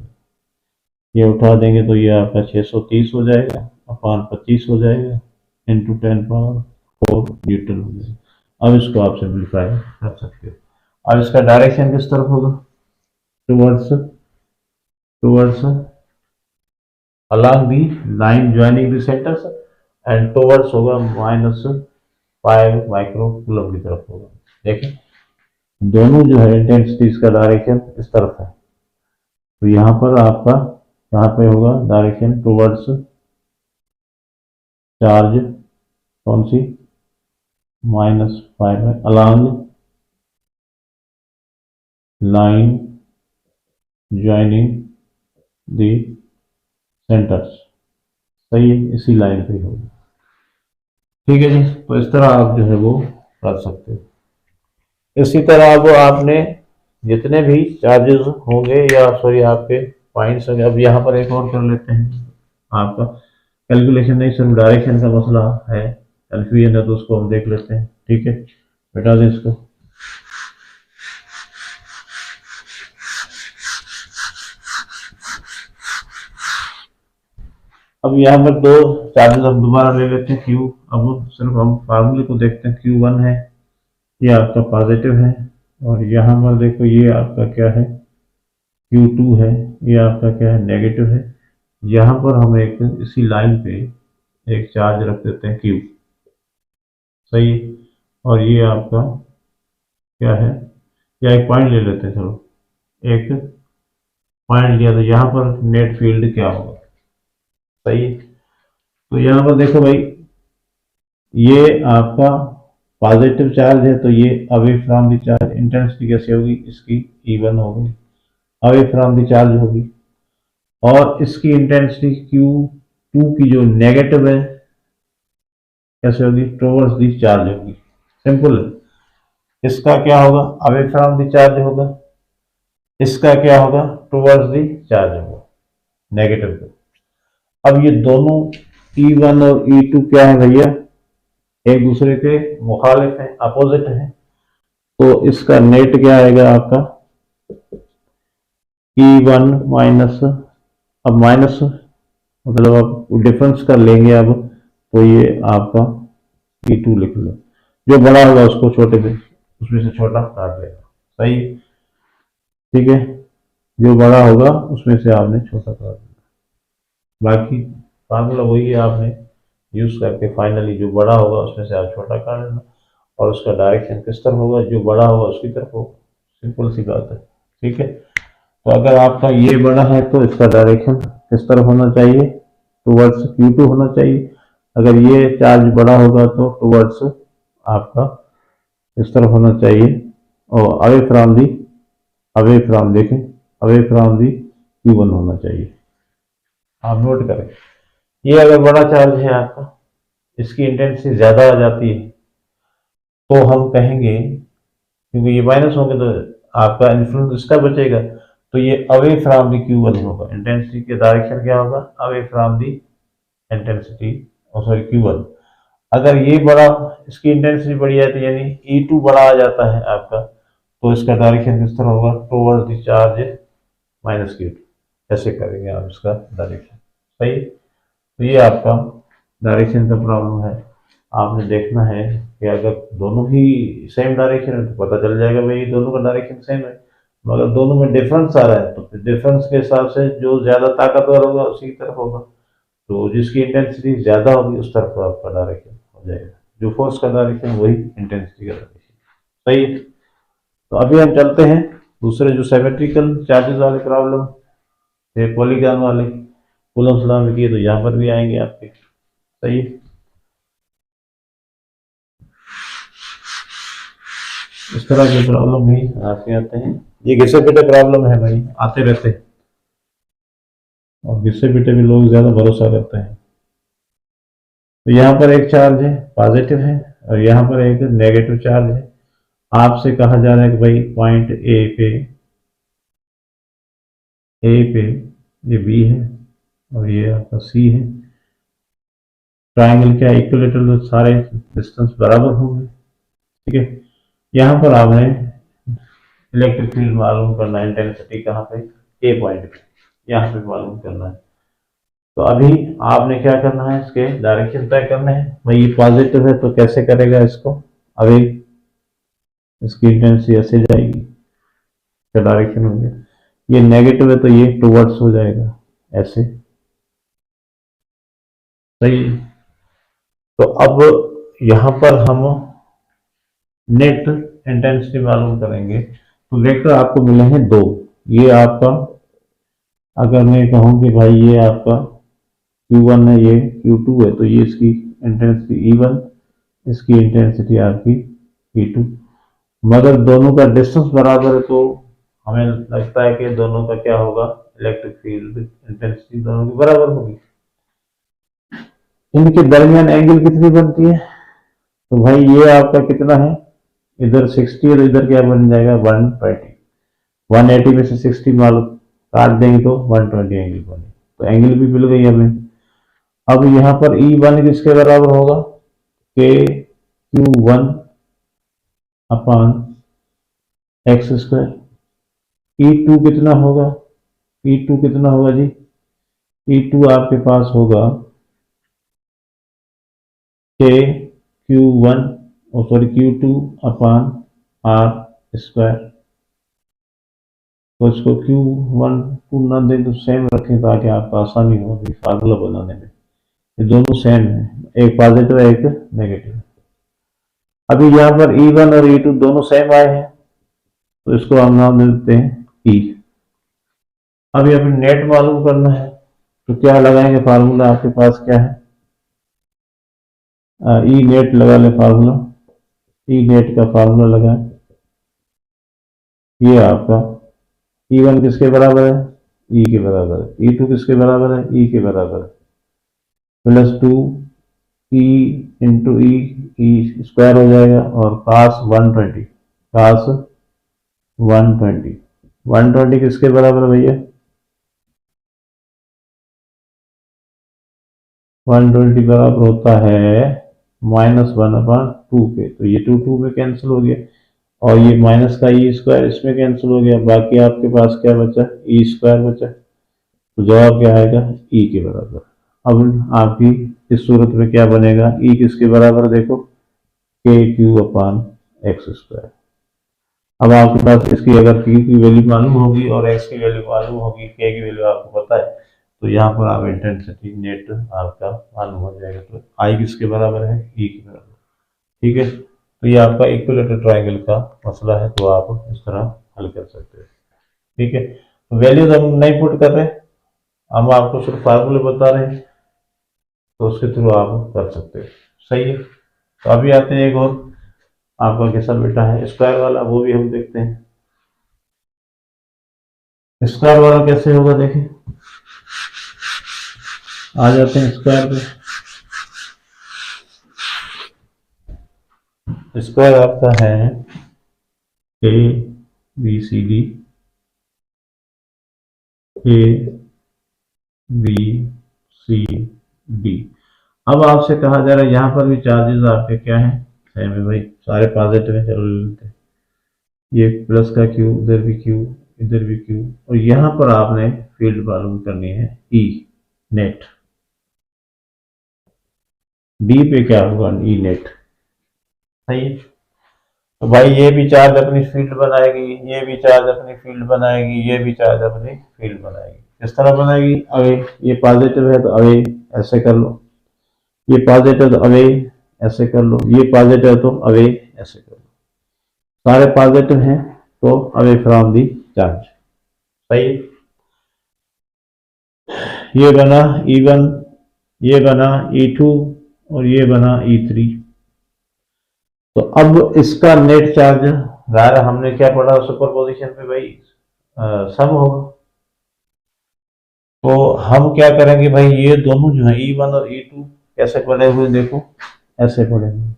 ये उठा देंगे तो ये आपका 630 हो जाएगा, अपान 25 हो जाएगा, इंटू 10⁻4 न्यूटन हो जाएगा। अब इसको आप सिंप्लीफाई कर सकते हो। अब इसका डायरेक्शन किस तरफ होगा, towards along the line joining the centers, and towards होगा -5 माइक्रो कूलम की तरफ होगा। देखें दोनों जो है इंटेंसिटीज का डायरेक्शन इस तरफ है, तो यहाँ पर आपका यहाँ पे होगा डायरेक्शन टुवर्ड्स चार्ज कौन सी -5 है, along line joining the centers। सही है, इसी लाइन पे होगा। ठीक है जी, तो इस तरह आप जो है वो कर सकते हो। इसी तरह अब आपने जितने भी चार्जेस होंगे या सॉरी आपके पॉइंट्स होंगे, अब यहाँ पर एक और कर लेते हैं। आपका कैलकुलेशन नहीं सिर्फ डायरेक्शन का मसला है, कन्फ्यूजन है, तो उसको हम देख लेते हैं। ठीक है, बेटा दें इसको। अब यहाँ पर दो चार्जेस हम दोबारा ले लेते हैं Q। अब सिर्फ हम फार्मूले को देखते हैं। Q1 है, ये आपका पॉजिटिव है, और यहाँ पर देखो ये आपका क्या है Q2 है, ये आपका क्या है नेगेटिव है। यहाँ पर हम एक इसी लाइन पे एक चार्ज रख देते हैं Q। सही, और ये आपका क्या है, या एक पॉइंट ले लेते हैं, चलो एक पॉइंट लिया, तो यहाँ पर नेट फील्ड क्या होगा। सही, तो यहाँ पर देखो भाई ये आपका पॉजिटिव चार्ज है, तो ये away from the charge intensity कैसे होगी, इसकी E1 होगी, अवे फ्रॉम द चार्ज होगी, और इसकी इंटेंसिटी Q2 की जो नेगेटिव है कैसे होगी, टुवर्ड्स द चार्ज होगी। सिंपल है। इसका क्या होगा, अवे फ्रॉम द चार्ज होगा, इसका क्या होगा टुवर्ड्स द चार्ज होगा, नेगेटिव का। अब ये दोनों E1 और E2 क्या है भैया, एक दूसरे के मुखालिफ हैं, अपोजिट हैं, तो इसका नेट क्या आएगा आपका E1 माइनस, अब माइनस मतलब आप डिफरेंस कर लेंगे अब, तो ये आपका E2 लिख लो, जो बड़ा होगा उसको छोटे में उसमें से छोटा काट लेगा। सही, ठीक है, जो बड़ा होगा उसमें से आपने छोटा काट लेना। बाकी फार्मूला वही है, आपने यूज करके फाइनली जो बड़ा होगा उसमें से आप छोटा काट लेना, और उसका डायरेक्शन किस तरफ होगा, जो बड़ा होगा उसकी तरफ होगा। सिंपल सी बात है। ठीक है, तो अगर आपका ये बड़ा है तो इसका डायरेक्शन किस तरफ होना चाहिए, टुवर्ड्स Q2 होना चाहिए। अगर ये चार्ज बड़ा होगा तो टुवर्ड्स आपका इस तरफ होना चाहिए, और अवे फ्रॉम देखें, अवे फ्रॉम दी Q1 होना चाहिए। आप नोट करें, ये अगर बड़ा चार्ज है आपका, इसकी इंटेंसिटी ज्यादा आ जाती है, तो हम कहेंगे, क्योंकि ये माइनस होंगे तो आपका इन्फ्लुएंस इसका बचेगा, तो ये अवे फ्रॉम द Q1 होगा। इंटेंसिटी के डायरेक्शन क्या होगा? Away from the intensity, sorry Q1। अगर ये बड़ा, इसकी इंटेंसिटी बढ़ी जाती है यानी E2 बड़ा आ जाता है आपका, तो इसका डायरेक्शन किस तरह होगा? Towards the charge minus Q2। ऐसे करेंगे आप इसका डायरेक्शन। सही। तो ये आपका डायरेक्शन का प्रॉब्लम है। आपने देखना है कि अगर दोनों ही सेम डायरेक्शन है तो पता चल जाएगा भाई दोनों का डायरेक्शन सेम है। मगर दोनों में डिफरेंस आ रहा है तो फिर डिफरेंस के हिसाब से जो ज़्यादा ताकतवर होगा उसी की तरफ होगा। तो जिसकी इंटेंसिटी ज़्यादा होगी उस तरफ का आपका डायरेक्शन हो जाएगा। जो फोर्स का डायरेक्शन वही इंटेंसिटी का डायरेक्शन। सही है। तो अभी हम चलते हैं दूसरे जो सिमेट्रिकल चार्जेस वाले प्रॉब्लम थे, पॉलीगॉन वाले कूलम्ब्स लॉ में किए, तो यहाँ पर भी आएंगे आपके। सही है। इस तरह के प्रॉब्लम भी आपके आते हैं। ये घिसे पिटे प्रॉब्लम है भाई, आते रहते हैं और घिसे पिटे भी लोग ज्यादा भरोसा करते हैं। तो यहाँ पर एक चार्ज है पॉजिटिव है और यहाँ पर एक नेगेटिव चार्ज है। आपसे कहा जा रहा है कि भाई पॉइंट ए पे ये बी है और ये आपका सी है। ट्राइंगल क्या इक्विलेटरल, तो सारे डिस्टेंस बराबर होंगे। ठीक है। यहाँ पर आपने इलेक्ट्रिक फील्ड मालूम करना है, इंटेंसिटी कहाँ पे? ए पॉइंट पे, यहाँ पे मालूम करना है। तो अभी आपने क्या करना है? इसके डायरेक्शन तय करने हैं। भाई ये पॉजिटिव है तो कैसे करेगा इसको? अभी इसकी इंटेंसिटी ऐसे जाएगी, क्या डायरेक्शन हो गया। ये नेगेटिव है तो ये टुवर्ड्स हो जाएगा ऐसे। सही। तो अब यहाँ पर हम नेट इंटेंसिटी मालूम करेंगे। तो वेक्टर आपको मिले हैं दो। ये आपका, अगर मैं कहूँ कि भाई ये आपका Q1 है, ये Q2 है, तो ये इसकी इंटेंसिटी E1, इसकी इंटेंसिटी आपकी E2। मगर दोनों का डिस्टेंस बराबर है तो हमें लगता है कि दोनों का क्या होगा? इलेक्ट्रिक फील्ड इंटेंसिटी दोनों की बराबर होगी। इनके दरमियान एंगल कितनी बनती है? तो भाई ये आपका कितना है? इधर 60 और इधर क्या बन जाएगा? 120। 180 में से 60 मालूम काट देंगे तो 120 एंगल बने। तो एंगल भी मिल गई हमें। अब यहाँ पर E1 किसके बराबर होगा? KQ1 upon X square. E2 कितना होगा? E2 कितना होगा जी? E2 आपके पास होगा KQ1 sorry Q2 upon R square. तो इसको Q1 टू ना दें तो सेम रखें ताकि आपको आसानी होगी फार्मूला बनाने में। ये दोनों सेम है, एक पॉजिटिव है एक नेगेटिव। अभी यहाँ पर E1 और E2 दोनों सेम आए हैं तो इसको हम नाम दे देते हैं E। अभी हमें नेट मालूम करना है तो क्या लगाएंगे फार्मूला? आपके पास क्या है? ई नेट लगा ले फार्मूला। ई नेट का फार्मूला लगाएं। ये आपका E1 किसके बराबर है? E के बराबर है। E2 किसके बराबर है? E के बराबर है। Plus 2 E into E square हो जाएगा और cos 120, cos 120, 120 किसके बराबर है भैया? 120 बराबर होता है -1/2 के। तो ये 2 में कैंसिल हो गया और ये माइनस का ई स्क्वायर इसमें कैंसिल हो गया। बाकी आपके पास क्या बचा? ई स्क्वायर बचा। तो जवाब क्या आएगा? ई के बराबर। अब आपकी इस सूरत में क्या बनेगा? ई किसके बराबर? देखो KQ अपान एक्स स्क्वायर। अब आपके पास इसकी अगर Q की वैल्यू मालूम होगी और x की वैल्यू मालूम होगी, K की वैल्यू आपको पता है, तो यहाँ पर आप इंटेंसिटी नेट आपका मालूम हो जाएगा। तो I किसके बराबर है? E के बराबर। ठीक है। तो ये आपका इक्विलेटरल ट्रायंगल का मसला है, तो आप इस तरह हल कर सकते हैं। ठीक है। तो वैल्यूज हम नहीं पुट कर रहे, हम आपको सिर्फ फार्मूले बता रहे हैं, तो उसके थ्रू आप कर सकते हैं। सही है। तो अभी आते हैं एक और आपका कैसा बेटा है स्क्वायर वाला, वो भी हम देखते हैं। स्क्वायर वाला कैसे होगा देखें। आ जाते हैं स्क्वायर पे। स्क्वायर आपका है B C D, A B C D. अब आपसे कहा जा रहा है यहाँ पर भी चार्जेस आपके क्या है, सेम है भाई, सारे पॉजिटिव है, चलो ले लेते हैं। ये प्लस का क्यू, इधर भी क्यू, और यहाँ पर आपने फील्ड मालूम करनी है ई नेट। डी पे क्या होगा, ई नेट। सही है। तो भाई ये भी चार्ज अपनी फील्ड बनाएगी, ये भी चार्ज अपनी फील्ड बनाएगी, ये भी चार्ज अपनी फील्ड बनाएगी। किस तरह बनाएगी, अवे, ये पॉजिटिव है तो अवे ऐसे कर लो, ये पॉजिटिव तो अवे ऐसे कर लो, ये पॉजिटिव तो अवे ऐसे कर लो। सारे पॉजिटिव हैं तो अवे फ्रॉम दी चार्ज। सही है। ये बना E1, ये बना E2 और ये बना E3। तो अब इसका नेट चार्ज, ज़ाहिर हमने क्या पढ़ा सुपरपोजिशन पे भाई, सम होगा। तो हम क्या करेंगे भाई, ये दोनों जो है E1 और E2 कैसे पड़े हुए देखो, ऐसे पड़े हुए,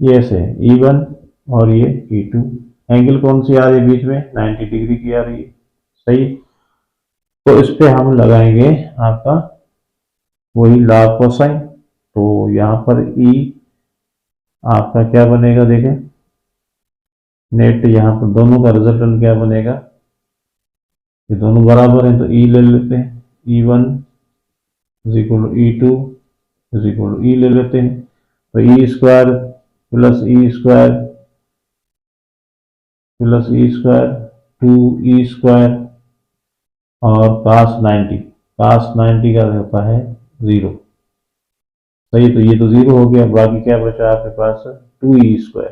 ये ऐसे E1 और ये E2। एंगल कौन सी आ रही है बीच में, 90 डिग्री की आ रही है। सही। तो इस पे हम लगाएंगे आपका वही लॉ कोसाइन। तो यहाँ पर E आपका क्या बनेगा देखें, नेट यहाँ पर दोनों का रिजल्टेंट क्या बनेगा, ये दोनों बराबर हैं तो E ले लेते हैं, E1 is equal to E2 is equal to E ले लेते हैं। तो E square plus E square plus E square 2E² और cos 90 का होता है 0। सही। तो ये तो 0 हो गया, बाकी क्या बचा आपके पास, 2E²।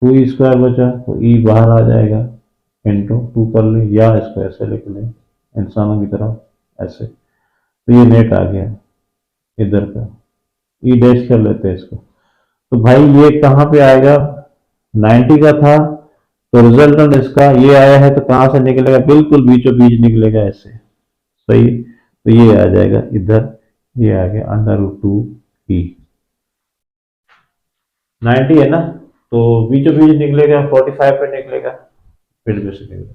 2E² बचा तो E बाहर आ जाएगा, इंटू 2 कर ले या इसको ऐसे लिख लें इंसानों की तरह ऐसे। तो ये नेट आ गया इधर का, ई डैश कर लेते हैं इसको। तो भाई ये कहाँ पे आएगा, 90 का था तो रिजल्टेंट इसका ये आया है, तो कहाँ से निकलेगा, बिल्कुल बीचों बीच निकलेगा ऐसे। सही। तो ये आ जाएगा इधर, ये आ गया √2E। 90 है ना, तो बीचों बीच निकलेगा 45 पे निकलेगा, फिर भी से निकलेगा।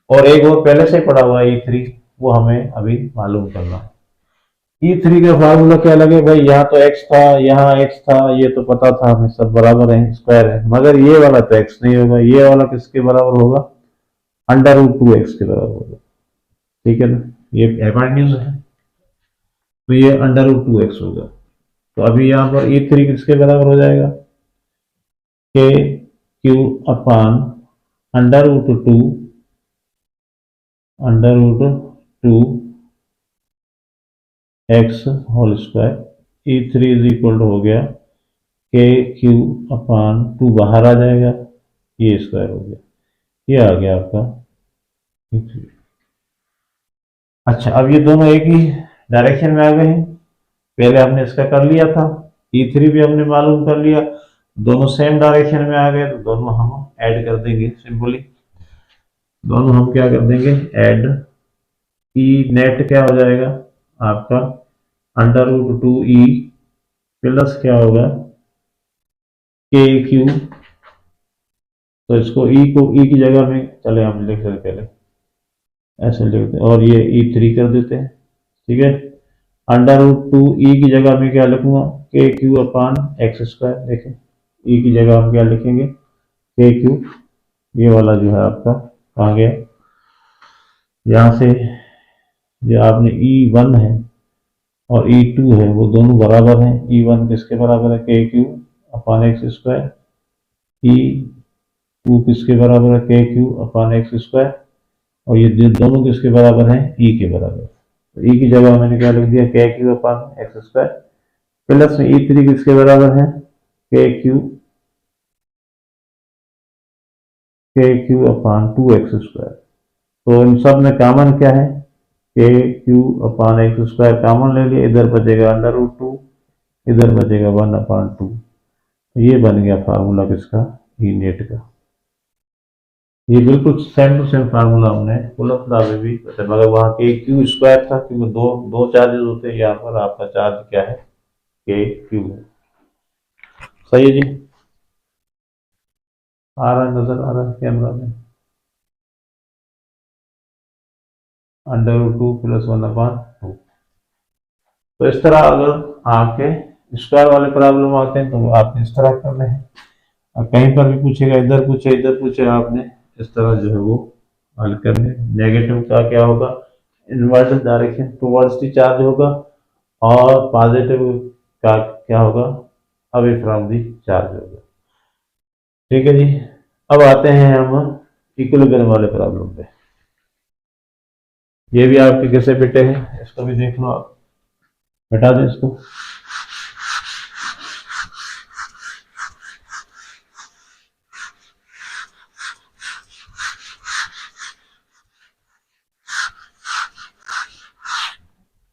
और एक और पहले से ही पड़ा हुआ है E3, वो हमें अभी मालूम करना है। E3 का फार्मूला क्या लगे भाई, यहाँ तो x था, यहाँ x था, ये तो पता था हमें, सब बराबर है, स्क्वायर है, मगर ये वाला तो x नहीं होगा, ये वाला किसके बराबर होगा, √2x के बराबर होगा। ठीक है ना, ये एड न्यूज है, तो ये √2x होगा। तो अभी यहाँ पर E3 किसके बराबर हो जाएगा, K Q upon √2 X whole square. E3 is equal to हो गया के क्यू अपान 2 बाहर आ जाएगा, ये स्क्वायर हो गया, ये आ गया आपका E3। अच्छा, अब ये दोनों एक ही डायरेक्शन में आ गए हैं, पहले हमने इसका कर लिया था, E3 भी हमने मालूम कर लिया, दोनों सेम डायरेक्शन में आ गए, तो दोनों हम ऐड कर देंगे सिंपली। दोनों हम क्या कर देंगे, ऐड। ई नेट क्या हो जाएगा आपका, √2E प्लस क्या होगा, के क्यू। तो इसको ई की जगह में, चले हम लिख लेते पहले ऐसे लिखते हैं, और ये E3 कर देते हैं। ठीक है। √2E की जगह में क्या लिखूंगा, के क्यू अपान x²। देखें E की जगह हम क्या लिखेंगे, के क्यू। ये वाला जो है आपका आ गया, यहाँ से जो आपने E1 है और E2 है वो दोनों बराबर हैं। E1 किसके बराबर है, के क्यू अपान x²। E2 किसके बराबर है, के क्यू अपान x²। और ये दोनों किसके बराबर हैं, E के बराबर। तो E की जगह मैंने क्या लिख दिया, के क्यू अपान x²। प्लस में E3 किसके बराबर है, के क्यू अपान 2x²। तो इन सब में कॉमन क्या है, के क्यू अपान x² कॉमन ले लिया, इधर बचेगा √2, इधर बचेगा 1/2। तो ये बन गया फार्मूला किसका, ई नेट का। ये बिल्कुल सेम टू सेम फार्मूला हमने कूलम्ब लॉ में भी, मगर वहाँ के क्यू स्क्वायर था, क्योंकि दो दो चार्जेस होते हैं, यहाँ पर आपका चार्ज क्या है, के क्यू है। सही है जी। आ रहा है, नजर आ रहा है कैमरा में, √2 + 1/2। तो इस तरह अगर आपके स्क्वायर वाले प्रॉब्लम आते हैं तो आप इस तरह कर रहे हैं। और कहीं पर भी पूछेगा, इधर पूछे इधर पूछे, आपने इस तरह जो है वो हल करने। नेगेटिव का क्या होगा, inverse direction towards the charge होगा, और पॉजिटिव का क्या होगा, अवे फ्रॉम द चार्ज होगा। ठीक है जी। अब आते हैं हम इक्विलिब्रियम वाले प्रॉब्लम पे। ये भी आपके कैसे बेटे हैं, इसको भी देख लो आप, बेटा दें इसको।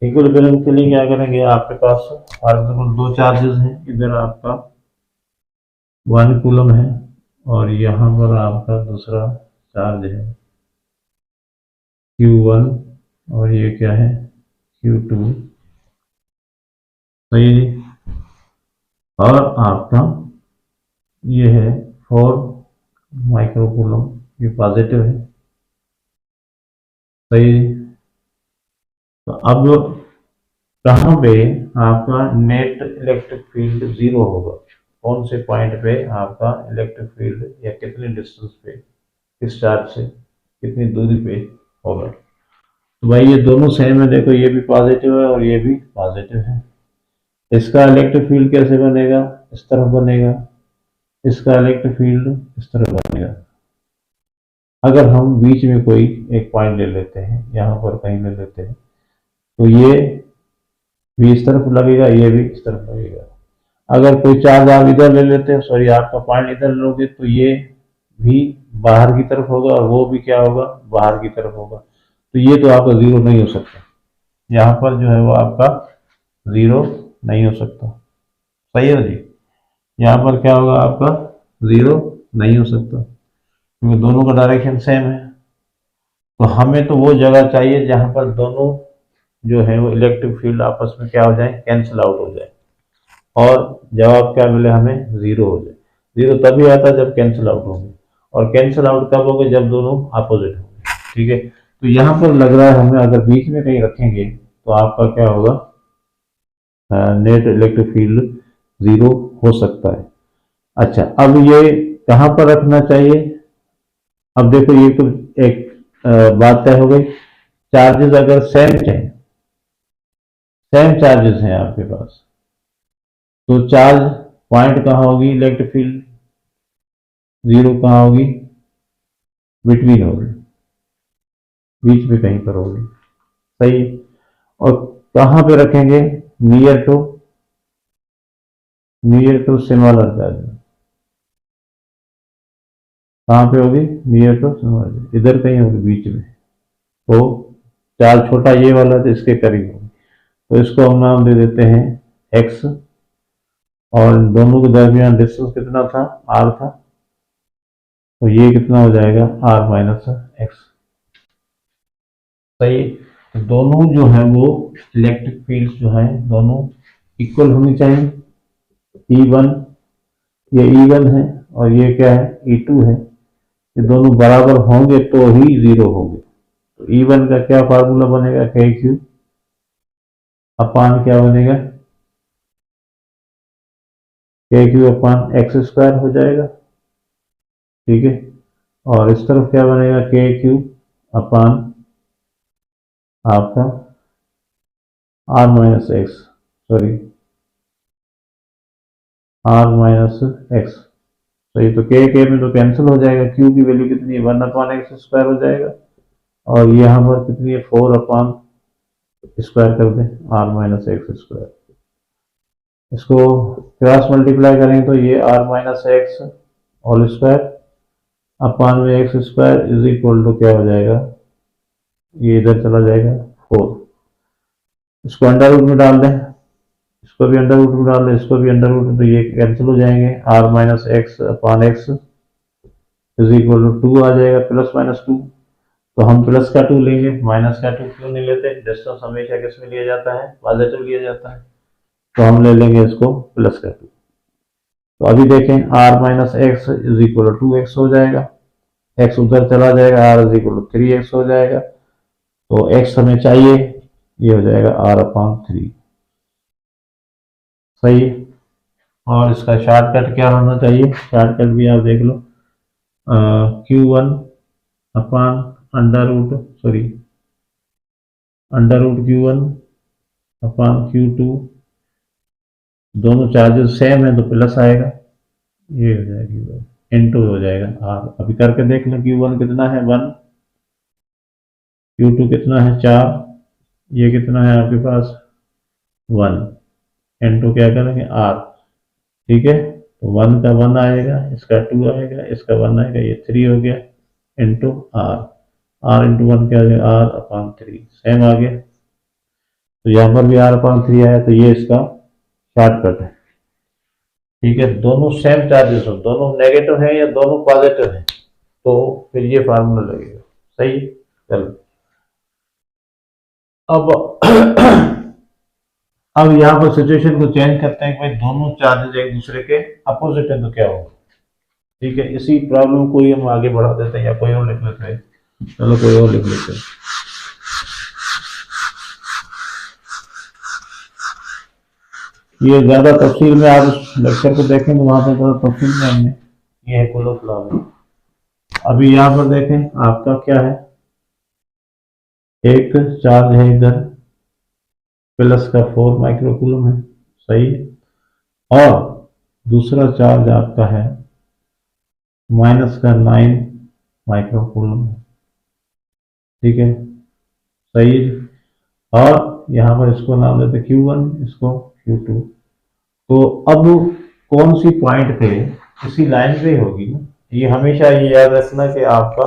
इक्विलिब्रियम के लिए क्या करेंगे, आपके पास फॉर एग्जाम्पल दो चार्जेस हैं, इधर आपका 1 कूलम है और यहाँ पर आपका दूसरा चार्ज है Q1, और ये क्या है, Q2। सही है जी। और आपका ये है 4 माइक्रो कूलम, ये पॉजिटिव है। सही है जी। तो अब कहाँ पे आपका नेट इलेक्ट्रिक फील्ड 0 होगा, कौन से पॉइंट पे आपका इलेक्ट्रिक फील्ड, या कितने डिस्टेंस पे, किस चार्ज से कितनी दूरी पे होगा। तो भाई ये दोनों सेम है, देखो ये भी पॉजिटिव है और ये भी पॉजिटिव है। इसका इलेक्ट्रिक फील्ड कैसे बनेगा, इस तरफ बनेगा, इसका इलेक्ट्रिक फील्ड इस तरफ बनेगा। अगर हम बीच में कोई एक पॉइंट ले लेते हैं, यहाँ पर कहीं ले लेते हैं, तो ये भी इस तरफ लगेगा, ये भी इस तरफ लगेगा। अगर कोई चार्ज आप इधर ले लेते हैं, सॉरी आपका पॉइंट इधर लोगे, तो ये भी बाहर की तरफ होगा और वो भी क्या होगा, बाहर की तरफ होगा। तो ये तो आपका 0 नहीं हो सकता, यहाँ पर जो है वो आपका 0 नहीं हो सकता। सही है जी। यहाँ पर क्या होगा, आपका 0 नहीं हो सकता, क्योंकि दोनों का डायरेक्शन सेम है। तो हमें तो वो जगह चाहिए जहाँ पर दोनों जो है वो इलेक्ट्रिक फील्ड आपस में क्या हो जाए, कैंसिल आउट हो जाए, और जवाब क्या मिले हमें, 0 हो जाए। 0 तभी आता है जब कैंसिल आउट होंगे, और कैंसिल आउट कब होंगे, जब दोनों अपोजिट होंगे। ठीक है। तो यहाँ पर लग रहा है हमें, अगर बीच में कहीं रखेंगे तो आपका क्या होगा, नेट इलेक्ट्रिक फील्ड 0 हो सकता है। अच्छा, अब ये कहाँ पर रखना चाहिए। अब देखो ये तो एक बात तय हो गई। चार्जेस अगर सेम चार्जेस हैं आपके पास, तो चार्ज पॉइंट कहाँ होगी, इलेक्ट्रिक फील्ड 0 कहाँ होगी, बिटवीन होगी, बीच में कहीं पर होगी। सही। और कहाँ पे रखेंगे, नियर टू सिमिलर चार्ज, कहाँ पे होगी, नियर टू सिमिलर, इधर कहीं होगी बीच में। तो चार्ज छोटा ये वाला तो इसके करीब होगी, तो इसको हम नाम दे देते हैं x, और दोनों के दरमियान डिस्टेंस कितना था, r था, तो ये कितना हो जाएगा, r-x। सही। तो दोनों जो है वो इलेक्ट्रिक फील्ड जो है दोनों इक्वल होनी चाहिए। E1, ये E1 है और ये क्या है, E2 है। ये दोनों बराबर होंगे तो ही 0 होंगे। तो E1 का क्या फार्मूला बनेगा, KQ अपान क्या बनेगा, KQ अपान x² हो जाएगा। ठीक है। और इस तरफ क्या बनेगा, KQ अपान आपका r-x, सॉरी r-x। सही। तो के में तो कैंसिल हो जाएगा, क्यू की वैल्यू कितनी है, 1/x² हो जाएगा, और यहाँ पर कितनी है, 4/² कर दें, r-x²। इसको क्रॉस मल्टीप्लाई करें तो ये r-x होल स्क्वायर अपान में x² इज इक्वल टू क्या हो जाएगा, ये इधर चला जाएगा 4। इसको अंडर रूट में डाल दें, इसको भी अंडर रूट में डाल दें, इसको भी अंडर रूट में, तो ये कैंसिल हो जाएंगे, r-x upon x is equal to 2 आ जाएगा, +-2। तो हम प्लस का 2 लेंगे, माइनस का 2 क्यों नहीं लेते, डिस्टेंस हमेशा किस में लिया जाता है, पॉजिटिव लिया जाता है। तो हम ले लेंगे इसको +2। तो अभी देखें R minus X is equal to X हो जाएगा, एक्स उधर चला जाएगा, are is equal to 3x हो जाएगा। तो एक्स हमें चाहिए, ये हो जाएगा r/3। सही है। और इसका शॉर्टकट क्या होना चाहिए, शॉर्टकट भी आप देख लो, Q1 upon under root Q1 अपान Q2, दोनों चार्जेस सेम है तो प्लस आएगा, ये हो जाएगा N2 हो जाएगा R। अभी करके देख लो, Q1 कितना है 1, Q2 कितना है 4, ये कितना है आपके पास 1, N2 क्या करेंगे R। ठीक है, तो 1 का 1 आएगा, इसका 2 आएगा, इसका 1 आएगा, ये 3 हो गया इंटू R। R इंटू 1 क्या हो जाएगा R/3, सेम आ गया। तो यहाँ पर भी R/3 आया, तो ये इसका शॉर्टकट है। ठीक है, दोनों सेम चार्जेस हो, दोनों नेगेटिव है या दोनों पॉजिटिव है, तो फिर ये फार्मूला लगेगा। सही। चलो अब अब यहाँ पर सिचुएशन को चेंज करते हैं कि भाई दोनों चार्जेस एक दूसरे के अपोजिट है तो क्या होगा। ठीक है, इसी प्रॉब्लम को ही हम आगे बढ़ा देते हैं, या कोई और लिख लेते हैं। चलो कोई और लिख लेते हैं। ये ज्यादा तफसील में आप उस लेक्चर को देखें तो वहां पर ज्यादा तफसील में हमने, ये है कूलम्ब लॉ में। अभी यहाँ पर देखें आपका क्या है, एक चार्ज है इधर प्लस का 4 माइक्रोकूलम है, सही है, और दूसरा चार्ज आपका है माइनस का 9 माइक्रोकूलम है। ठीक है, सही है। और यहाँ पर इसको नाम देते Q1, इसको Q2। तो अब कौन सी पॉइंट पे, इसी लाइन पे होगी ना, ये हमेशा ये याद रखना कि आपका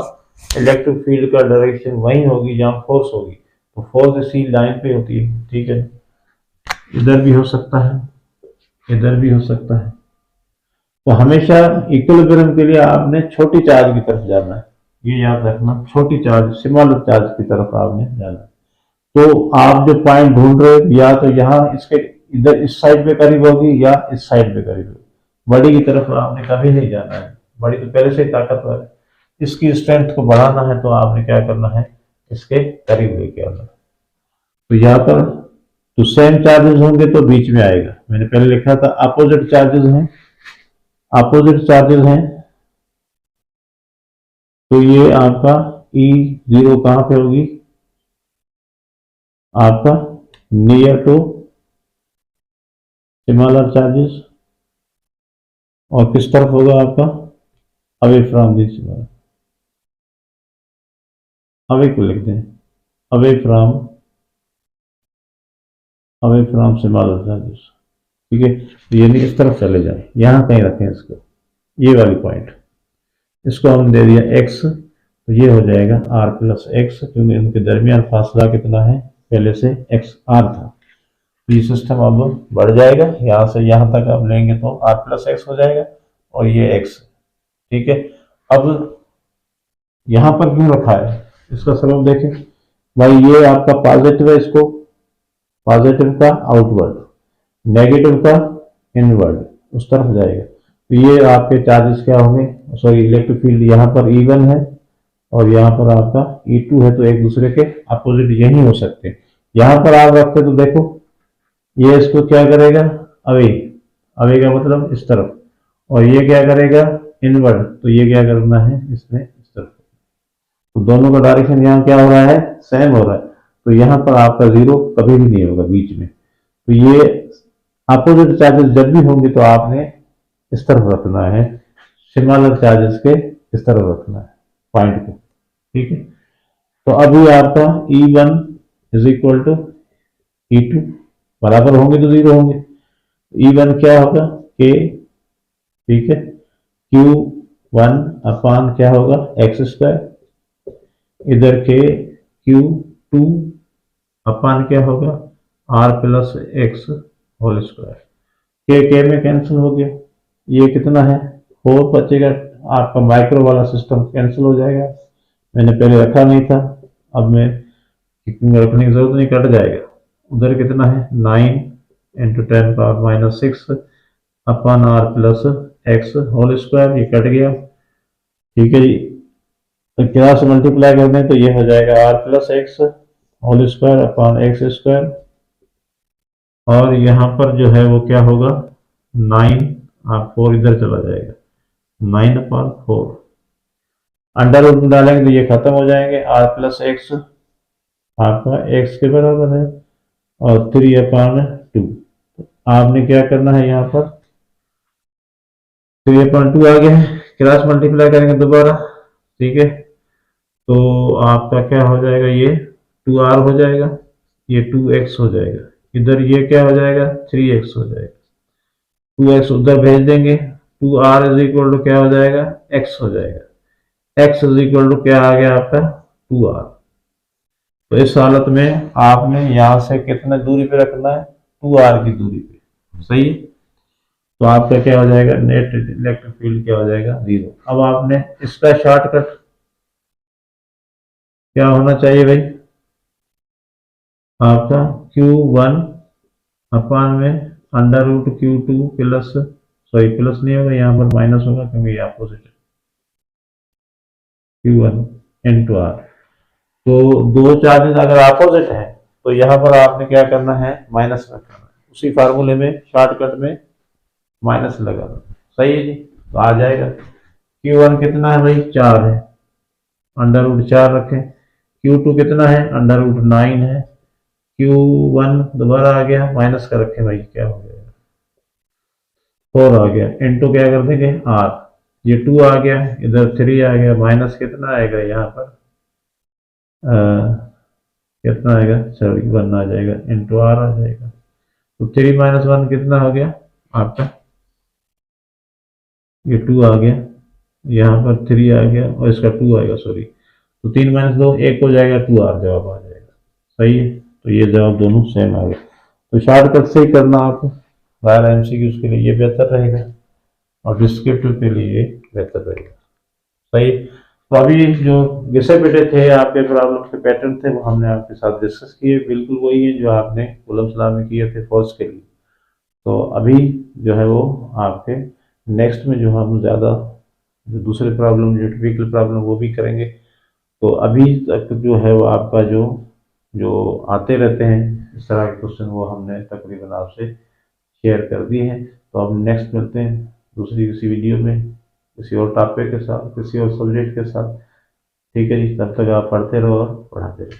इलेक्ट्रिक फील्ड का डायरेक्शन वही होगी जहाँ फोर्स होगी, तो फोर्स इसी लाइन पे होती है। ठीक है, इधर भी हो सकता है, इधर भी हो सकता है। तो हमेशा इक्विलिब्रियम के लिए आपने छोटी चार्ज की तरफ जाना है, ये याद रखना, छोटी चार्ज स्मॉलर चार्ज की तरफ आपने जाना है। तो आप जो पॉइंट ढूंढ रहे हो, या तो यहाँ इसके इधर इस साइड पे करीब होगी या इस साइड पे करीब होगी, बड़ी की तरफ आपने कभी नहीं जाना है, बड़ी तो पहले से ही ताकतवर है। इसकी स्ट्रेंथ को बढ़ाना है तो आपने क्या करना है, इसके करीब लेके आना। तो यहाँ पर तो सेम चार्जेस होंगे तो बीच में आएगा, मैंने पहले लिखा था अपोजिट चार्जेस हैं, अपोजिट चार्जेस हैं, तो ये आपका E0 कहां पे होगी, आपका नियर टू सिमिलर चार्जेस, और किस तरफ होगा आपका अवे फ्रॉम दिस, अवे को लिख दें, अवे फ्रॉम सिमिलर चार्जेस। ठीक है, तो यानी इस तरफ चले जाए, यहां कहीं रखें इसको, ये वाली पॉइंट, इसको हमने दे दिया x, तो ये हो जाएगा r+x, क्योंकि इनके दरमियान फासला कितना है, पहले से xr था। ये सिस्टम अब बढ़ जाएगा, यहाँ से यहाँ तक अब लेंगे तो r+x हो जाएगा, और ये x। ठीक है, अब यहाँ पर क्यों रखा है, इसका सबब देखें भाई, ये आपका पॉजिटिव है, इसको पॉजिटिव का आउटवर्ड, नेगेटिव का इनवर्ड, उस तरफ जाएगा। तो ये आपके चार्जेस क्या होंगे, सॉरी इलेक्ट्रिक फील्ड यहाँ पर E1 है और यहाँ पर आपका E2 है, तो एक दूसरे के अपोजिट यही हो सकते हैं। यहाँ पर आप रखते तो देखो, ये इसको क्या करेगा, अवे, अवे का मतलब इस तरफ, और ये क्या करेगा इनवर्ड, तो ये क्या करना है इसने इस तरफ, तो दोनों का डायरेक्शन यहाँ क्या हो रहा है, सेम हो रहा है, तो यहाँ पर आपका जीरो कभी भी नहीं होगा बीच में। तो ये अपोजिट चार्जेस जब भी होंगे तो आपने इस तरफ रखना है, सिमिलर चार्जेस के इस तरफ रखना है पॉइंट को। ठीक है, तो अभी आपका E1 is equal to E2, बराबर होंगे तो जीरो होंगे, E1 क्या होगा K, ठीक है, Q1 अपान क्या होगा x², इधर K Q2 अपान क्या होगा r+x होल स्क्वायर, K में कैंसिल हो गया, ये कितना है 4 बचेगा, आपका माइक्रो वाला सिस्टम कैंसिल हो जाएगा, मैंने पहले रखा नहीं था, अब मैं रखने की जरूरत नहीं, कट जाएगा। उधर कितना है 9 × 10⁻⁻⁶, upon R plus X whole square, ये कट गया। ठीक है जी, तो क्रॉस मल्टीप्लाई कर दें तो ये हो जाएगा R plus X whole square upon X square, और यहाँ पर जो है वो क्या होगा 9, आप 4 इधर चला जाएगा, 9/4 अंडर रूट में डालेंगे तो ये खत्म हो जाएंगे। आर प्लस एक्स आपका एक्स के बराबर है और 3/2। आपने क्या करना है, यहाँ पर 3/2 आ गया है, क्रॉस मल्टीप्लाई करेंगे दोबारा। ठीक है, तो आपका क्या हो जाएगा, ये 2r हो जाएगा, ये 2x हो जाएगा, इधर ये क्या हो जाएगा 3x हो जाएगा, 2x उधर भेज देंगे, 2r इज इक्वल टू क्या हो जाएगा x हो जाएगा, x इज इक्वल टू क्या आ गया आपका 2r। तो इस हालत में आपने यहां से कितने दूरी पे रखना है, 2r की दूरी पे, सही है। तो आपका क्या हो जाएगा, नेट इलेक्ट्रिक फील्ड क्या हो जाएगा 0। अब आपने इसका शॉर्टकट क्या होना चाहिए भाई, आपका Q1 अपान में under root Q2 plus, sorry plus नहीं होगा यहाँ पर माइनस होगा क्योंकि ये अपोजिट है, Q1 इंटू आर। तो दो चार्जेस अगर अपोजिट है तो यहाँ पर आपने क्या करना है, माइनस रखना है, उसी फार्मूले में शॉर्टकट में माइनस लगाना, सही है जी। तो आ जाएगा Q1 कितना है भाई 4 है, अंडर रूट 4 रखें, Q2 कितना है अंडर रूट 9 है, Q1 दोबारा आ गया माइनस का रखें भाई, क्या हो गया 4 आ गया, इंटू क्या कर देंगे आर, ये 2 आ गया, इधर 3 आ गया, माइनस कितना आएगा यहाँ पर कितना आएगा, सॉरी 1 आ जाएगा, इंटू आर आ जाएगा। तो 3 - 1 कितना हो गया आपका, ये 2 आ गया, यहाँ पर 3 आ गया और इसका 2 आएगा, सॉरी। तो 3 - 2 1 हो जाएगा, 2r जवाब आ जाएगा, सही है। तो ये जवाब दोनों सेम आ गए। तो शॉर्टकट से ही करना आप, बाहर एमसीक्यूज के लिए ये बेहतर रहेगा और डिस्क्रिप्टिव के लिए ये बेहतर रहेगा, सही। तो अभी जो घिसे पिटे थे आपके प्रॉब्लम के पैटर्न थे वो हमने आपके साथ डिस्कस किए, बिल्कुल वही है जो आपने कूलम्स लॉ में किए थे फोर्स के लिए। तो अभी जो है वो आपके नेक्स्ट में जो हम ज़्यादा जो दूसरे प्रॉब्लम जो टिपिकल प्रॉब्लम वो भी करेंगे। तो अभी तक जो है वो आपका जो जो आते रहते हैं इस तरह के क्वेश्चन वो हमने तकरीबन आपसे शेयर कर दिए हैं। तो अब नेक्स्ट मिलते हैं दूसरी किसी वीडियो में किसी और टॉपिक के साथ, किसी और सब्जेक्ट के साथ। ठीक है जी, तब तक आप पढ़ते रहो और पढ़ाते रहो।